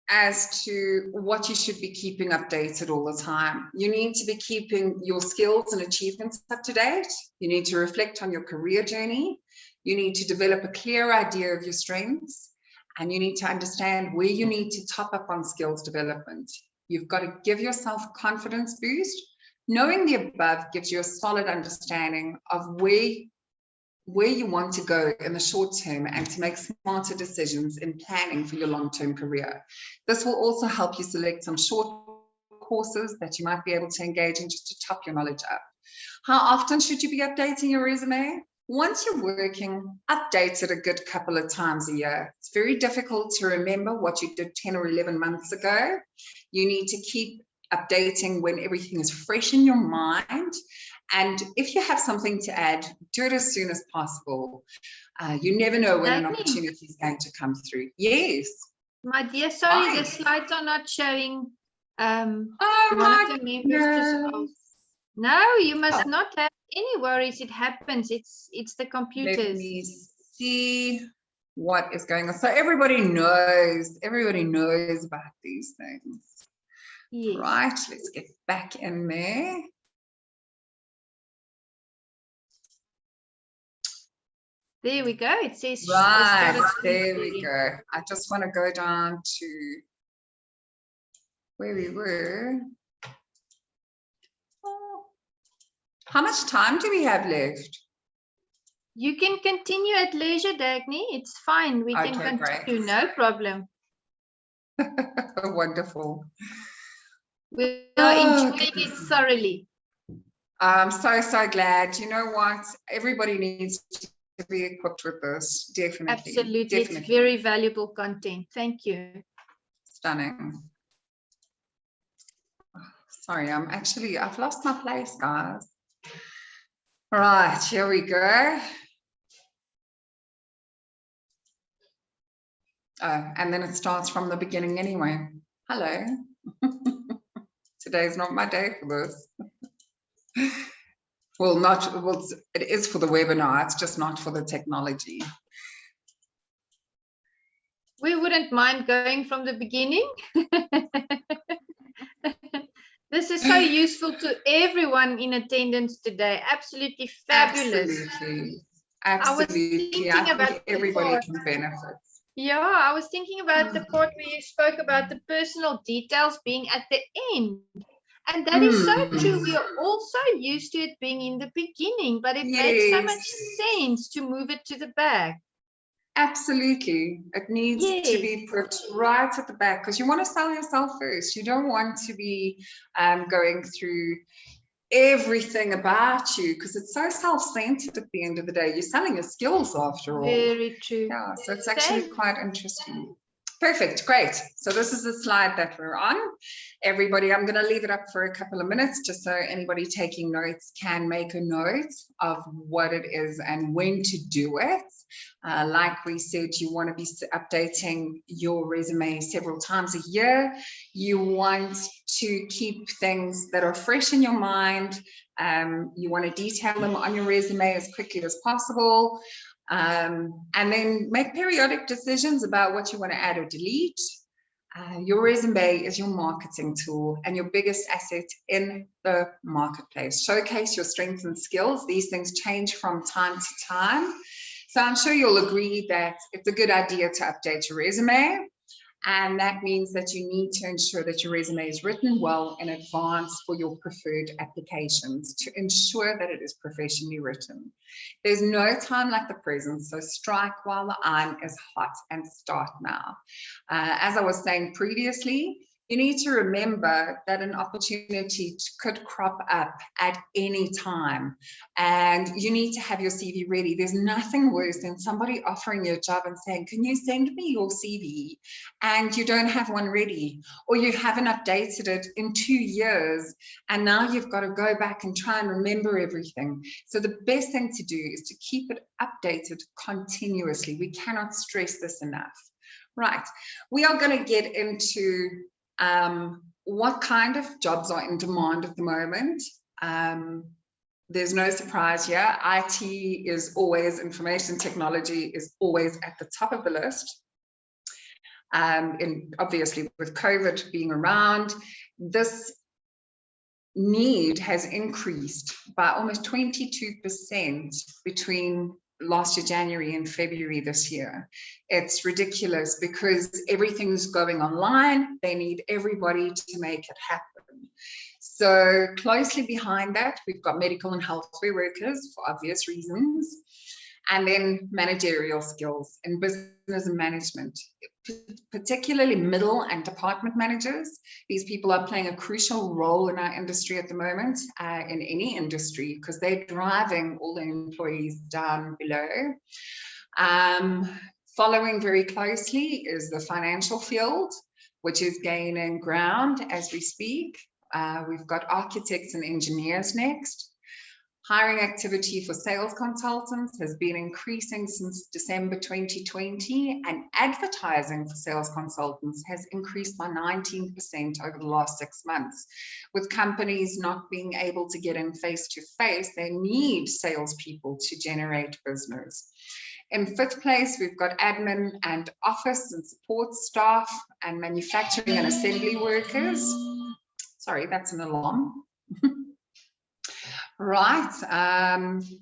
as to what you should be keeping updated all the time. You need to be keeping your skills and achievements up to date. You need to reflect on your career journey. You need to develop a clear idea of your strengths, and you need to understand where you need to top up on skills development. You've got to give yourself a confidence boost. Knowing the above gives you a solid understanding of where you want to go in the short term and to make smarter decisions in planning for your long-term career. This will also help you select some short courses that you might be able to engage in just to top your knowledge up. How often should you be updating your resume? Once you're working, update it a good couple of times a year. It's very difficult to remember what you did 10 or 11 months ago. You need to keep updating when everything is fresh in your mind. And if you have something to add, do it as soon as possible. You never know when an opportunity is going to come through. Yes. My dear, sorry, Hi. the slides are not showing. Oh One of the members. No, you must not have any worries. It happens. It's the computers. Let me see what is going on. So everybody knows about these things. Yes. Right, let's get back in there. There we go. It says right. There we go. I just want to go down to where we were. How much time do we have left? You can continue at leisure, Dagny. It's fine. We can continue. Great. No problem. Wonderful. We are enjoying it thoroughly. I'm so glad. You know what? Everybody needs to be equipped with this. Definitely. Absolutely. Definitely. It's very valuable content. Thank you. Stunning. Sorry, I've lost my place, guys. All right, here we go. Oh, and then it starts from the beginning anyway. Hello. Today's not my day for this. Well, it is for the webinar, it's just not for the technology. We wouldn't mind going from the beginning. This is so useful to everyone in attendance today. Absolutely fabulous. Absolutely. I think everybody can benefit. Yeah, I was thinking about the part where you spoke about the personal details being at the end. And that is so true. We are also used to it being in the beginning, but it makes so much sense to move it to the back. Absolutely. It needs to be put right at the back because you want to sell yourself first. You don't want to be going through everything about you because it's so self-centered at the end of the day. You're selling your skills after all. Very true. Yeah, so it's actually quite interesting. Perfect, great. So this is the slide that we're on. Everybody, I'm going to leave it up for a couple of minutes just so anybody taking notes can make a note of what it is and when to do it. Like we said, you want to be updating your resume several times a year. You want to keep things that are fresh in your mind. You want to detail them on your resume as quickly as possible. And then make periodic decisions about what you want to add or delete. Your resume is your marketing tool and your biggest asset in the marketplace. Showcase your strengths and skills. These things change from time to time. So I'm sure you'll agree that it's a good idea to update your resume. And that means that you need to ensure that your resume is written well in advance for your preferred applications to ensure that it is professionally written. There's no time like the present, so strike while the iron is hot and start now. As I was saying previously, you need to remember that an opportunity could crop up at any time and you need to have your CV ready. There's nothing worse than somebody offering you a job and saying, can you send me your CV? And you don't have one ready or you haven't updated it in 2 years and now you've got to go back and try and remember everything. So the best thing to do is to keep it updated continuously. We cannot stress this enough. Right, we are going to get into what kind of jobs are in demand at the moment. There's no surprise here. IT is always, information technology is always at the top of the list. And obviously with COVID being around, this need has increased by almost 22% between last year, January and February this year. It's ridiculous because everything's going online. They need everybody to make it happen. So closely behind that, we've got medical and healthcare workers for obvious reasons, and then managerial skills in business and management, particularly middle and department managers. These people are playing a crucial role in our industry at the moment, in any industry, because they're driving all the employees down below. Following very closely is the financial field, which is gaining ground as we speak. We've got architects and engineers next. Hiring activity for sales consultants has been increasing since December 2020, and advertising for sales consultants has increased by 19% over the last 6 months. With companies not being able to get in face-to-face, they need salespeople to generate business. In 5th place, we've got admin and office and support staff and manufacturing and assembly workers. Sorry, that's an alarm. Right,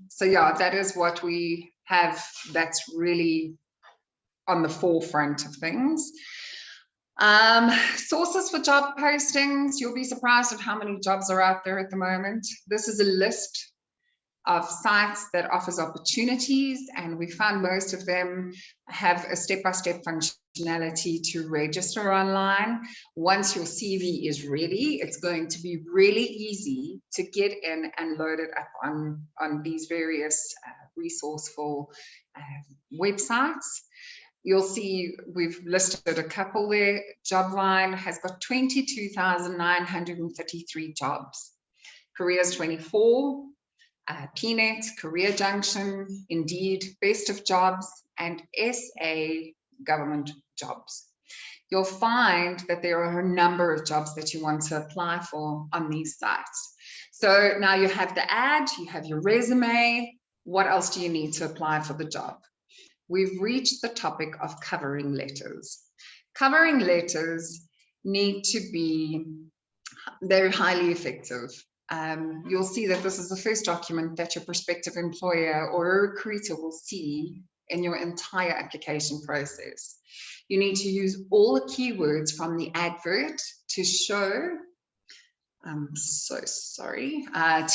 so yeah, that is what we have that's really on the forefront of things. Sources for job postings, you'll be surprised at how many jobs are out there at the moment. This is a list of sites that offers opportunities, and we found most of them have a step-by-step functionality to register online. Once your CV is ready, it's going to be really easy to get in and load it up on these various resourceful websites. You'll see we've listed a couple there. Jobline has got 22,933 jobs. Careers 24, PNet, Career Junction, Indeed, Best of Jobs, and SA Government Jobs. You'll find that there are a number of jobs that you want to apply for on these sites. So now you have the ad, you have your resume. What else do you need to apply for the job? We've reached the topic of covering letters. Covering letters need to be very highly effective. You'll see that this is the first document that your prospective employer or a recruiter will see in your entire application process. You need to use all the keywords from the advert to show, to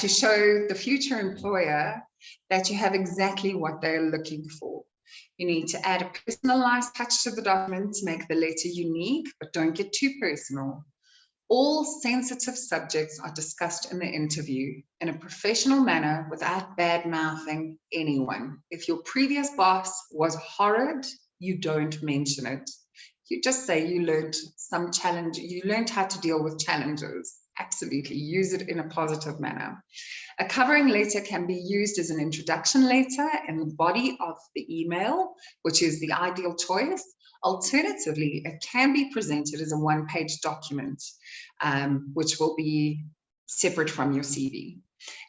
show the future employer that you have exactly what they're looking for. You need to add a personalized touch to the document to make the letter unique, but don't get too personal. All sensitive subjects are discussed in the interview in a professional manner without bad-mouthing anyone. If your previous boss was horrid, you don't mention it. You just say you learned some challenge, you learned how to deal with challenges. Absolutely, use it in a positive manner. A covering letter can be used as an introduction letter in the body of the email, which is the ideal choice. Alternatively, it can be presented as a one-page document, which will be separate from your CV.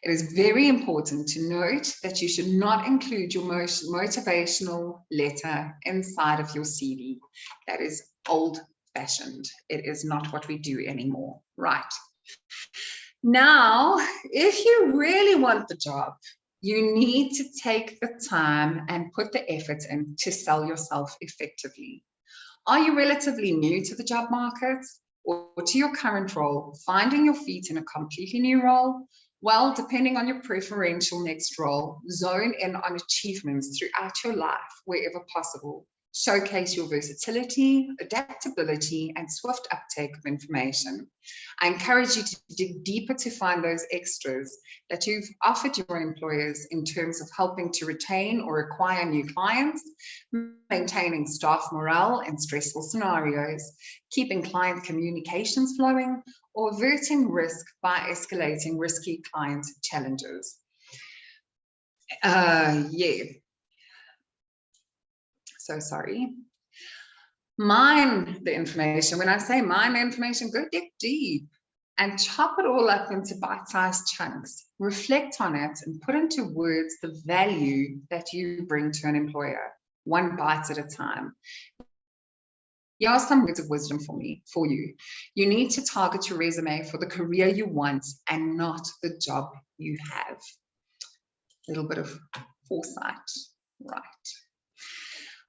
It is very important to note that you should not include your most motivational letter inside of your CV. That is old-fashioned. It is not what we do anymore. Right. Now, if you really want the job, you need to take the time and put the effort in to sell yourself effectively. Are you relatively new to the job market or to your current role, finding your feet in a completely new role? Well, depending on your preferential next role, zone in on achievements throughout your life wherever possible. Showcase your versatility, adaptability, and swift uptake of information. I encourage you to dig deeper to find those extras that you've offered your employers in terms of helping to retain or acquire new clients, maintaining staff morale in stressful scenarios, keeping client communications flowing, or averting risk by escalating risky client challenges. So sorry. Mine the information. When I say mine the information, go dig deep and chop it all up into bite-sized chunks. Reflect on it and put into words the value that you bring to an employer, one bite at a time. Here are some words of wisdom for you. You need to target your resume for the career you want and not the job you have. A little bit of foresight, right?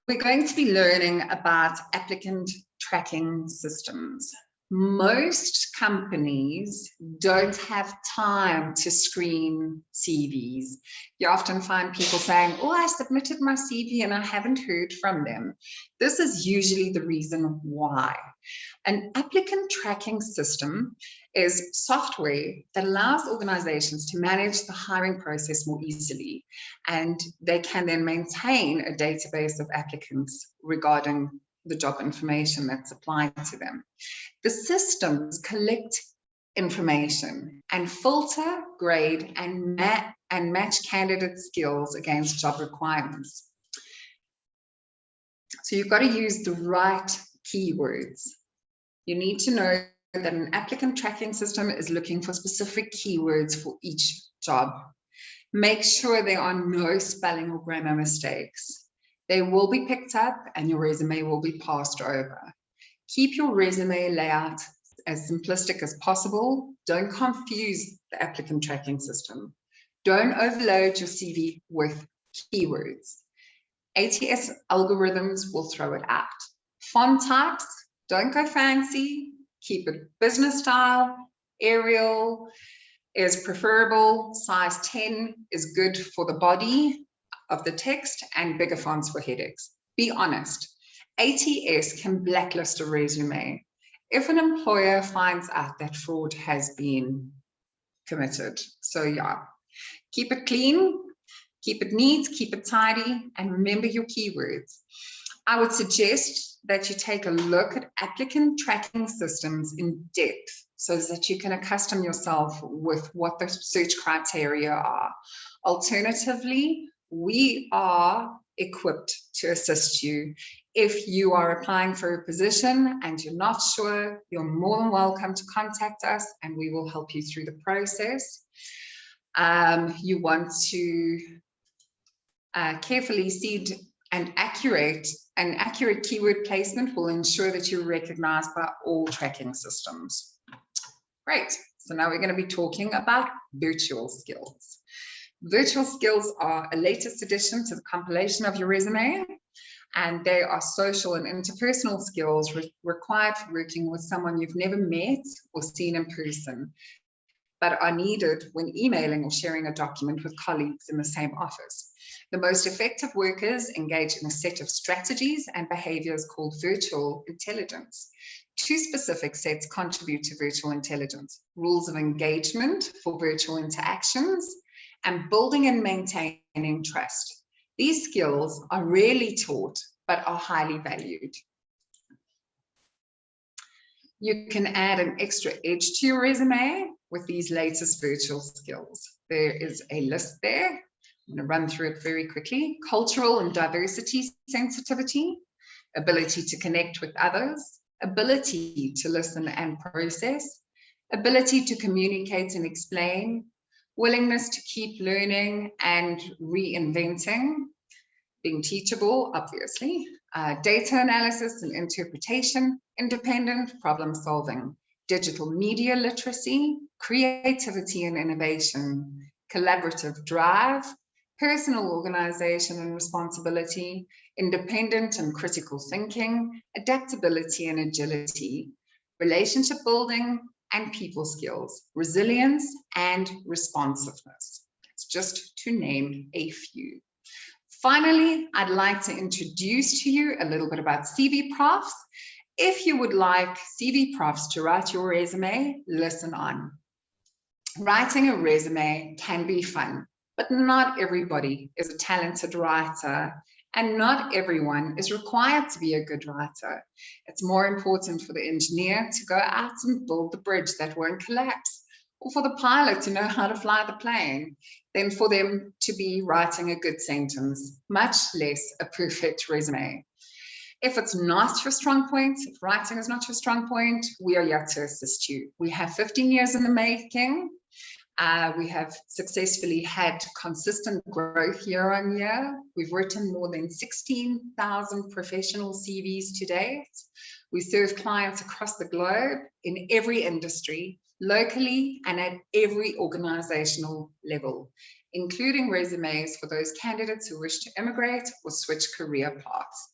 We're going to be learning about applicant tracking systems. Most companies don't have time to screen CVs. You often find people saying, oh, I submitted my CV and I haven't heard from them. This is usually the reason why. An applicant tracking system is software that allows organizations to manage the hiring process more easily, and they can then maintain a database of applicants regarding the job information that's applied to them. The systems collect information and filter, grade, and match candidate skills against job requirements. So you've got to use the right keywords. You need to know that an applicant tracking system is looking for specific keywords for each job. Make sure there are no spelling or grammar mistakes. They will be picked up and your resume will be passed over. Keep your resume layout as simplistic as possible. Don't confuse the applicant tracking system. Don't overload your CV with keywords. ATS algorithms will throw it out. Font types, don't go fancy. Keep it business style. Arial is preferable. Size 10 is good for the body of the text and bigger fonts for headings. Be honest. ATS can blacklist a resume if an employer finds out that fraud has been committed. So yeah, keep it clean, keep it neat, keep it tidy, and remember your keywords. I would suggest that you take a look at applicant tracking systems in depth so that you can accustom yourself with what the search criteria are. Alternatively, we are equipped to assist you. If you are applying for a position and you're not sure, you're more than welcome to contact us and we will help you through the process. You want to carefully seed and accurate keyword placement will ensure that you're recognized by all tracking systems. Great. So now we're going to be talking about virtual skills. Virtual skills are a latest addition to the compilation of your resume, and they are social and interpersonal skills required for working with someone you've never met or seen in person, but are needed when emailing or sharing a document with colleagues in the same office. The most effective workers engage in a set of strategies and behaviors called virtual intelligence. Two specific sets contribute to virtual intelligence: rules of engagement for virtual interactions and building and maintaining trust. These skills are rarely taught, but are highly valued. You can add an extra edge to your resume with these latest virtual skills. There is a list there. I'm going to run through it very quickly. Cultural and diversity sensitivity, ability to connect with others, ability to listen and process, ability to communicate and explain, willingness to keep learning and reinventing, being teachable, obviously, data analysis and interpretation, independent problem solving, digital media literacy, creativity and innovation, collaborative drive, personal organization and responsibility, independent and critical thinking, adaptability and agility, relationship building and people skills, resilience and responsiveness. It's just to name a few. Finally, I'd like to introduce to you a little bit about CV Profs. If you would like CV Profs to write your resume, listen on. Writing a resume can be fun, but not everybody is a talented writer, and not everyone is required to be a good writer. It's more important for the engineer to go out and build the bridge that won't collapse, or for the pilot to know how to fly the plane, than for them to be writing a good sentence, much less a perfect resume. If it's not your strong point, if writing is not your strong point, we are here to assist you. We have 15 years in the making. We have successfully had consistent growth year on year. We've written more than 16,000 professional CVs to date. We serve clients across the globe in every industry, locally and at every organizational level, including resumes for those candidates who wish to immigrate or switch career paths.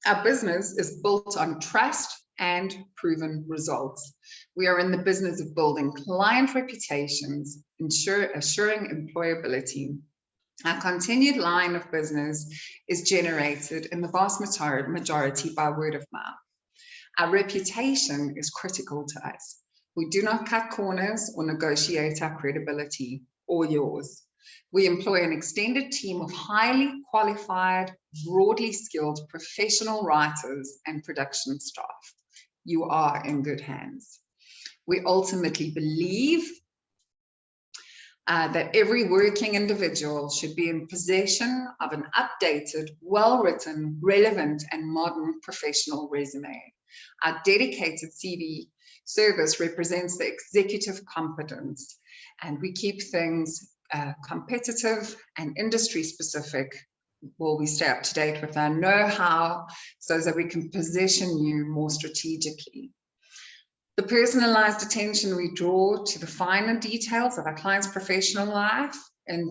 Our business is built on trust and proven results. We are in the business of building client reputations, assuring employability. Our continued line of business is generated in the vast majority by word of mouth. Our reputation is critical to us. We do not cut corners or negotiate our credibility or yours. We employ an extended team of highly qualified, broadly skilled professional writers and production staff. You are in good hands. We ultimately believe that every working individual should be in possession of an updated, well-written, relevant, and modern professional resume. Our dedicated CV service represents the executive competence, and we keep things competitive and industry specific. Well, we stay up to date with our know-how so that we can position you more strategically. The personalized attention we draw to the finer details of our client's professional life and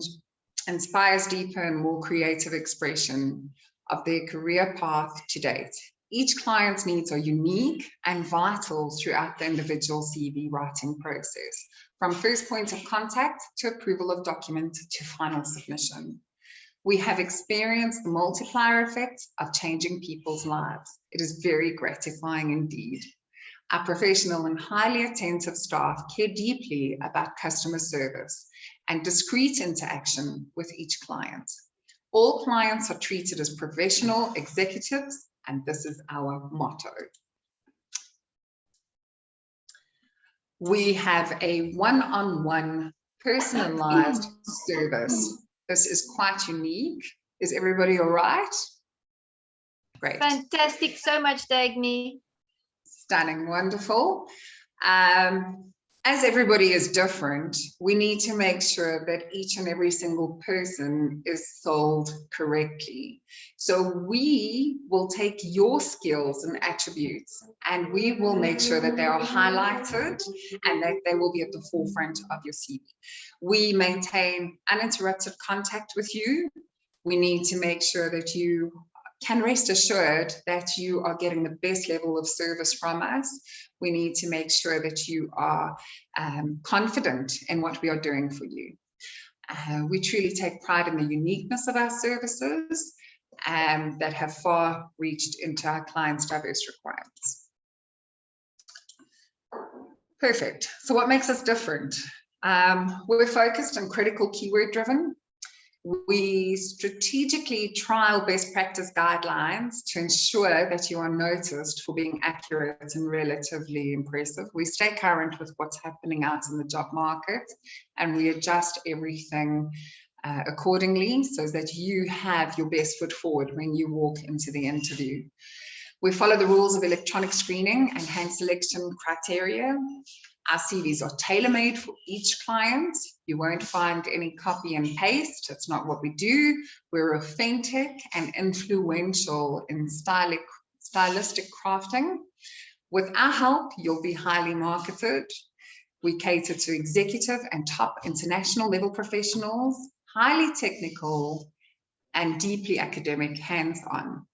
inspires deeper and more creative expression of their career path to date. Each client's needs are unique and vital throughout the individual CV writing process, from first point of contact to approval of document to final submission. We have experienced the multiplier effect of changing people's lives. It is very gratifying indeed. Our professional and highly attentive staff care deeply about customer service and discreet interaction with each client. All clients are treated as professional executives, and this is our motto. We have a one-on-one personalized service. This is quite unique. Is everybody all right? Great. Fantastic, so much, Dagny. Stunning, wonderful. As everybody is different, we need to make sure that each and every single person is sold correctly. So we will take your skills and attributes and we will make sure that they are highlighted and that they will be at the forefront of your CV. We maintain uninterrupted contact with you. We need to make sure that you can rest assured that you are getting the best level of service from us. We need to make sure that you are confident in what we are doing for you. We truly take pride in the uniqueness of our services that have far reached into our clients' diverse requirements. Perfect. So what makes us different? We're focused and critical keyword driven. We strategically trial best practice guidelines to ensure that you are noticed for being accurate and relatively impressive. We stay current with what's happening out in the job market and we adjust everything accordingly so that you have your best foot forward when you walk into the interview. We follow the rules of electronic screening and hand selection criteria. Our CVs are tailor-made for each client. You won't find any copy and paste. It's not what we do. We're authentic and influential in stylistic crafting. With our help, you'll be highly marketed. We cater to executive and top international level professionals, highly technical and deeply academic, hands-on.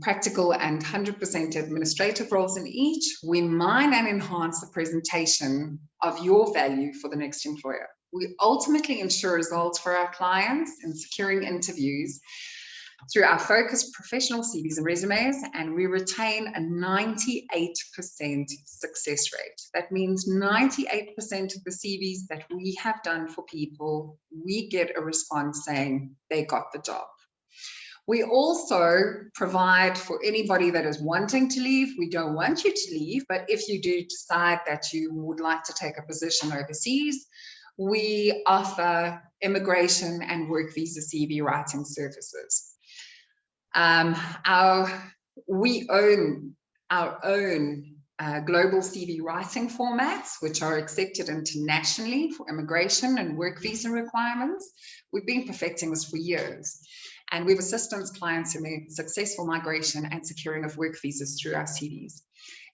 Practical and 100% administrative roles in each. We mine and enhance the presentation of your value for the next employer. We ultimately ensure results for our clients in securing interviews through our focused professional CVs and resumes, and we retain a 98% success rate. That means 98% of the CVs that we have done for people, we get a response saying they got the job. We also provide for anybody that is wanting to leave. We don't want you to leave, but if you do decide that you would like to take a position overseas, we offer immigration and work visa CV writing services. We own our own global CV writing formats, which are accepted internationally for immigration and work visa requirements. We've been perfecting this for years. And we've assisted clients in their successful migration and securing of work visas through our CVs.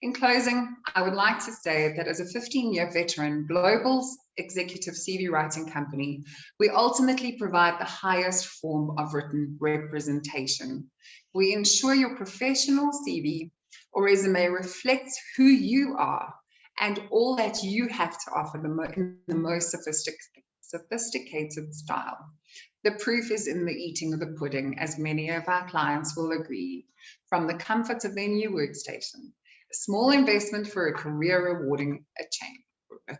In closing, I would like to say that as a 15-year veteran global executive CV writing company, we ultimately provide the highest form of written representation. We ensure your professional CV or resume reflects who you are and all that you have to offer in the most sophisticated style. The proof is in the eating of the pudding, as many of our clients will agree, from the comfort of their new workstation. A small investment for a career rewarding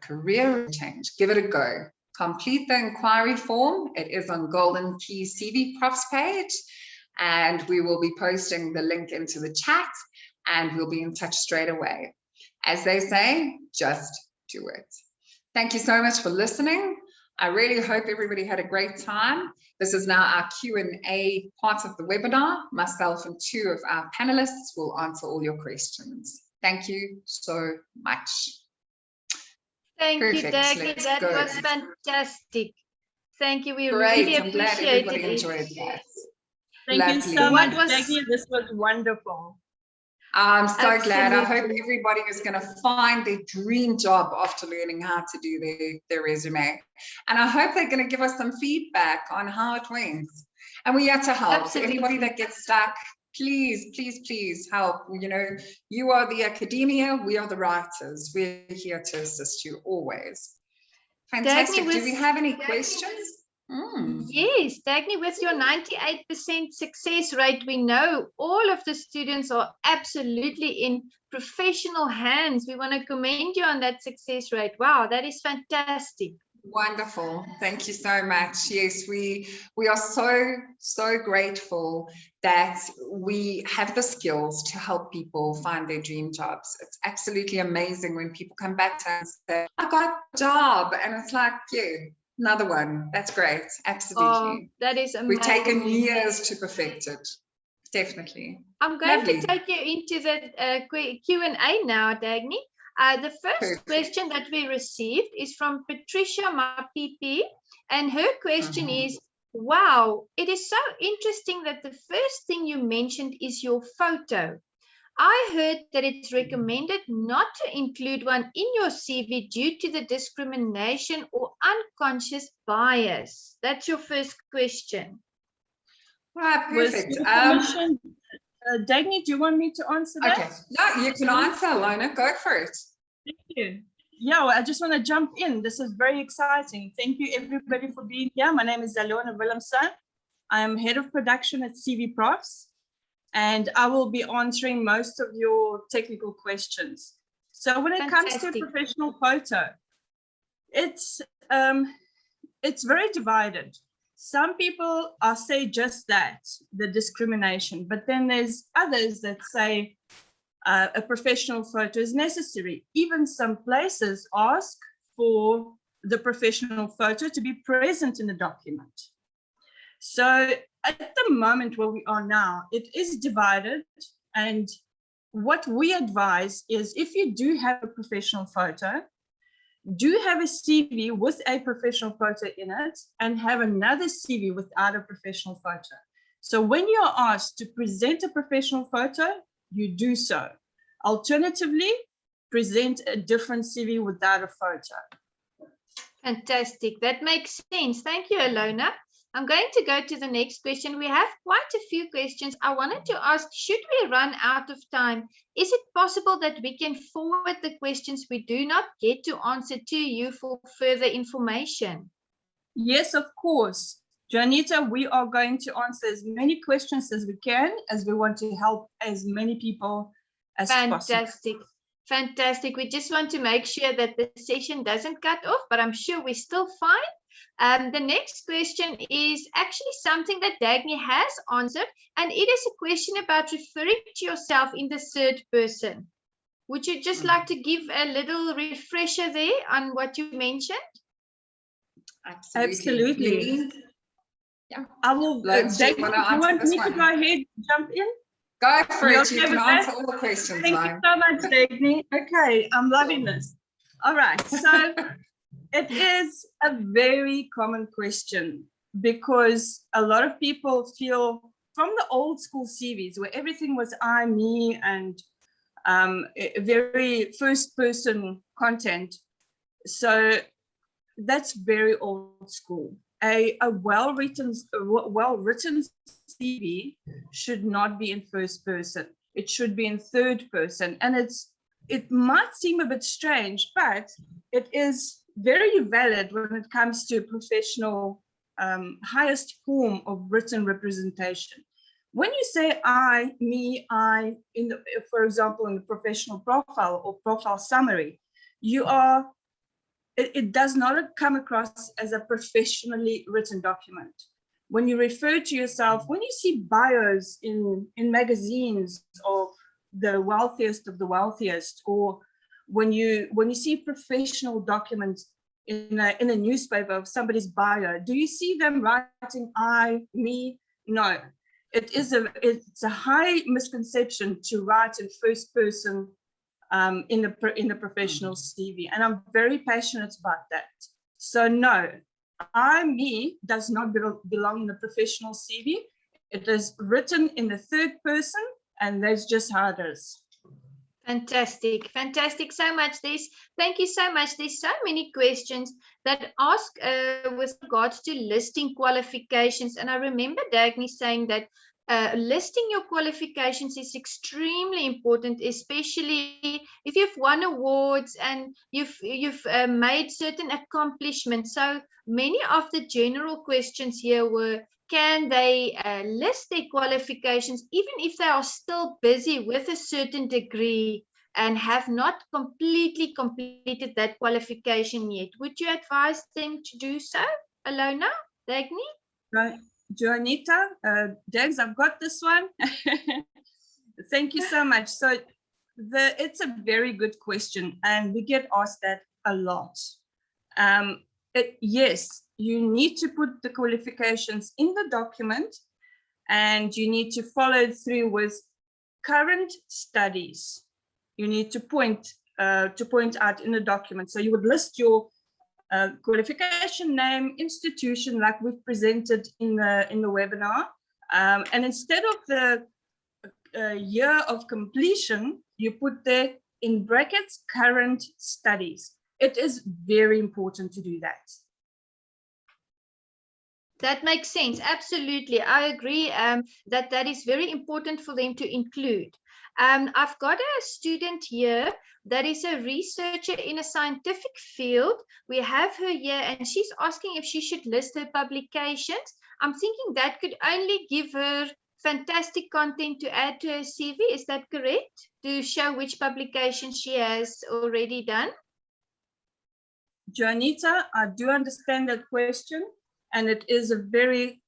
career change. Give it a go. Complete the inquiry form. It is on Golden Key CV Profs page, and we will be posting the link into the chat, and we'll be in touch straight away. As they say, just do it. Thank you so much for listening. I really hope everybody had a great time. This is now our Q&A part of the webinar. Myself and two of our panelists will answer all your questions. Thank you so much. Thank you, Perfect. Dagny. Let's That go. was fantastic. Thank you. We Great. really I'm glad appreciated everybody it. enjoyed that. Thank you Lovely. so much, What was- Dagny. This was wonderful. I'm so glad. I hope Absolutely. everybody is going to find their dream job after learning how to do their resume. And I hope they're going to give us some feedback on how it went. And we are to help. Absolutely. Anybody that gets stuck, please, please, please help. You know, you are the academia, we are the writers. We're here to assist you always. Fantastic. Do we have any questions? Yes, Dagny, with your 98% success rate, we know all of the students are absolutely in professional hands. We want to commend you on that success rate. Wow, that is fantastic. Wonderful. Thank you so much. Yes, we are so grateful that we have the skills to help people find their dream jobs. It's absolutely amazing when people come back to us and say, I got a job. And it's like, yeah, another one. That's great. Absolutely. Oh, that is amazing. We've taken years to perfect it. Definitely. I'm going Lovely. to take you into the Q&A now, Dagny. The first Perfect. question that we received is from Patricia Mapipi, and her question is, wow, it is so interesting that the first thing you mentioned is your photo. I heard that it's recommended not to include one in your CV due to the discrimination or unconscious bias. That's your first question. Right, perfect. With your permission, Dagny, do you want me to answer that? Okay. No, you can answer, Alona. Go for it. Thank you. Yeah, well, I just want to jump in. This is very exciting. Thank you, everybody, for being here. My name is Alona Willemson. I am head of production at CV Profs, and I will be answering most of your technical questions. So when it comes to a professional photo, it's very divided. Some people say just that, the discrimination, but then there's others that say a professional photo is necessary. Even some places ask for the professional photo to be present in the document. So at the moment where we are now, it is divided. And what we advise is if you do have a professional photo, do have a CV with a professional photo in it and have another CV without a professional photo. So when you are asked to present a professional photo, you do so. Alternatively, present a different CV without a photo. Fantastic. That makes sense. Thank you, Alona. I'm going to go to the next question. We have quite a few questions. I wanted to ask, should we run out of time, is it possible that we can forward the questions we do not get to answer to you for further information? Yes, of course. Janita, we are going to answer as many questions as we can, as we want to help as many people as possible. Fantastic. Fantastic. We just want to make sure that the session doesn't cut off, but I'm sure we're still fine. The next question is actually something that Dagny has answered, and it is a question about referring to yourself in the third person. Would you just like to give a little refresher there on what you mentioned? Absolutely. Yeah. I will. Dagny, you want me to go ahead and jump in? Go for it. Okay, you can answer all the questions. Thank you so much, Dagny. Okay, I'm loving this. All right, so it is a very common question because a lot of people feel from the old school CVs where everything was I, me, and very first person content. So that's very old school. A well-written CV should not be in first person. It should be in third person. And it might seem a bit strange, but it is very valid when it comes to professional highest form of written representation. When you say I, me, I, for example, in the professional profile or profile summary, it does not come across as a professionally written document. When you refer to yourself, when you see bios in magazines of the wealthiest of the wealthiest, or when you see professional documents in a newspaper of somebody's bio, do you see them writing I, me? No, it's a high misconception to write in first person in the professional CV, and I'm very passionate about that. So no, I, me does not belong in the professional CV. It is written in the third person, and that's just how it is. Fantastic, fantastic so much. Thank you so much. There's so many questions that ask with regards to listing qualifications. And I remember Dagny saying that listing your qualifications is extremely important, especially if you've won awards and you've made certain accomplishments. So many of the general questions here were, can they list their qualifications even if they are still busy with a certain degree and have not completely completed that qualification yet? Would you advise them to do so, Alona, Dagny? Right, Joanita, Dags, I've got this one. Thank you so much. So it's a very good question, and we get asked that a lot. Yes, you need to put the qualifications in the document, and you need to follow through with current studies. You need to point out in the document. So you would list your qualification name, institution, like we've presented in the webinar, and instead of the year of completion, you put there in brackets current studies. It is very important to do that. That makes sense. Absolutely. I agree that is very important for them to include. I've got a student here that is a researcher in a scientific field. We have her here and she's asking if she should list her publications. I'm thinking that could only give her fantastic content to add to her CV. Is that correct? To show which publications she has already done? Joanita, I do understand that question, and it is a very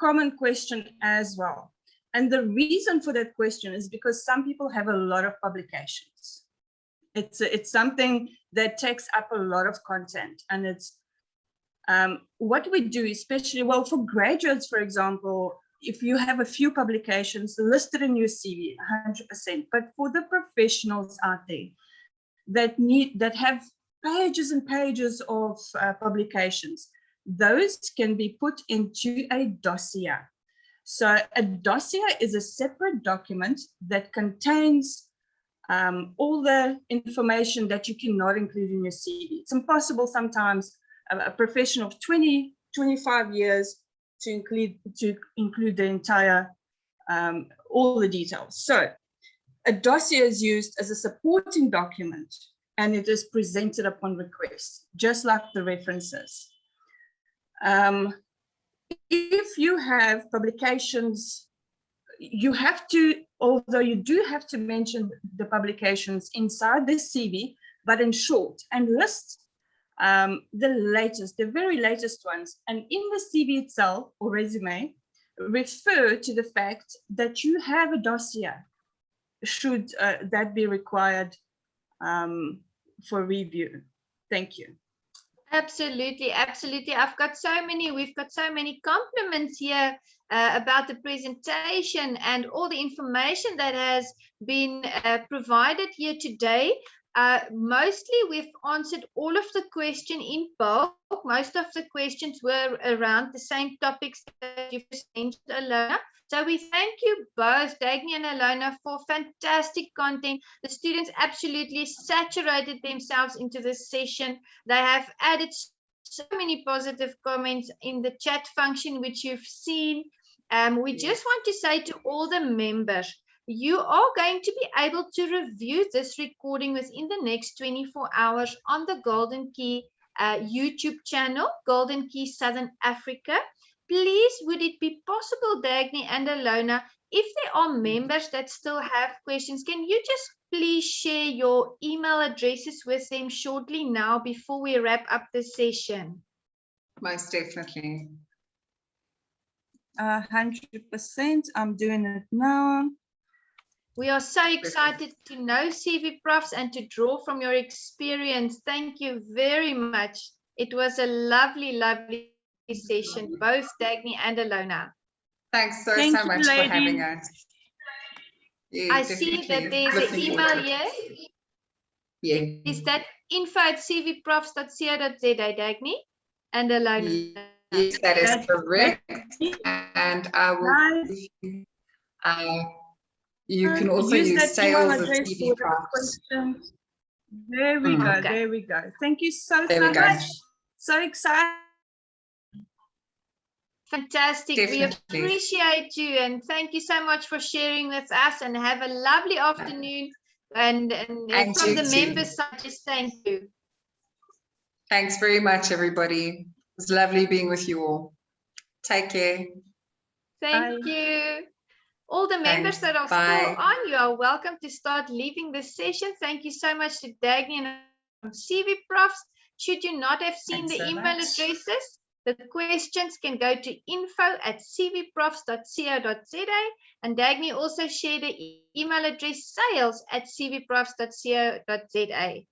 common question as well. And the reason for that question is because some people have a lot of publications. It's something that takes up a lot of content, and it's what we do, especially, well, for graduates, for example, if you have a few publications listed in your CV, 100%, but for the professionals out there that have pages and pages of publications, those can be put into a dossier. So a dossier is a separate document that contains all the information that you cannot include in your CV. It's impossible sometimes a professional of 20, 25 years to include the entire, all the details. So a dossier is used as a supporting document, and it is presented upon request, just like the references. If you have publications, you have to, although you do have to mention the publications inside the CV, but in short, and list the very latest ones. And in the CV itself, or resume, refer to the fact that you have a dossier, should that be required for review. Thank you. Absolutely, absolutely. We've got so many compliments here about the presentation and all the information that has been provided here today. Mostly we've answered all of the question in bulk. Most of the questions were around the same topics that you've mentioned, Alona. So we thank you both, Dagny and Alona, for fantastic content. The students absolutely saturated themselves into this session. They have added so many positive comments in the chat function, which you've seen. We just want to say to all the members, you are going to be able to review this recording within the next 24 hours on the Golden Key YouTube channel, Golden Key Southern Africa. Please, would it be possible, Dagny and Alona, if there are members that still have questions, can you just please share your email addresses with them shortly now before we wrap up the session? Most definitely. 100%. I'm doing it now. We are so excited to know CV Profs and to draw from your experience. Thank you very much. It was a lovely, lovely session, both Dagny and Alona. Thanks so Thank you, much for having ladies. us. Yeah, I see that there's an email here. Yeah. Is that info@cvprofs.co.za, Dagny and Alona? Yes, that is correct. And I will. You can also use that email sales at address CV for the Profs. questions. There we go. Okay. There we go. Thank you so There we much. go. So excited. Fantastic. Definitely. We appreciate you and thank you so much for sharing with us and have a lovely afternoon. And from you the too. members side, just thank you. Thanks very much, everybody. It was lovely being with you all. Take care. Thank you. All the members that are still on, you are welcome to start leaving this session. Thank you so much to Dagny and from CV Profs. Should you not have seen the email addresses, the questions can go to info@cvprofs.co.za, and Dagny also shared the email address sales@cvprofs.co.za.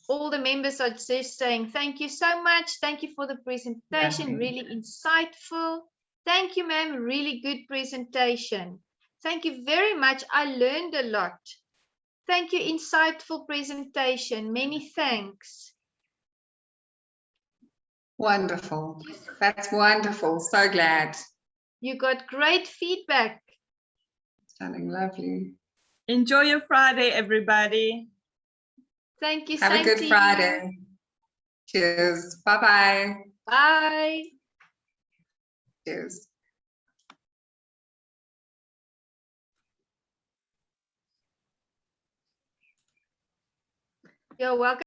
All the members are just saying thank you so much. Thank you for the presentation, really insightful. Thank you, ma'am, really good presentation. Thank you very much. I learned a lot. Thank you, insightful presentation. Many thanks. Wonderful. That's wonderful. So glad. You got great feedback. Sounding lovely. Enjoy your Friday, everybody. Thank you. Have a good Friday. Cheers. Bye-bye. Bye. Cheers. You're welcome.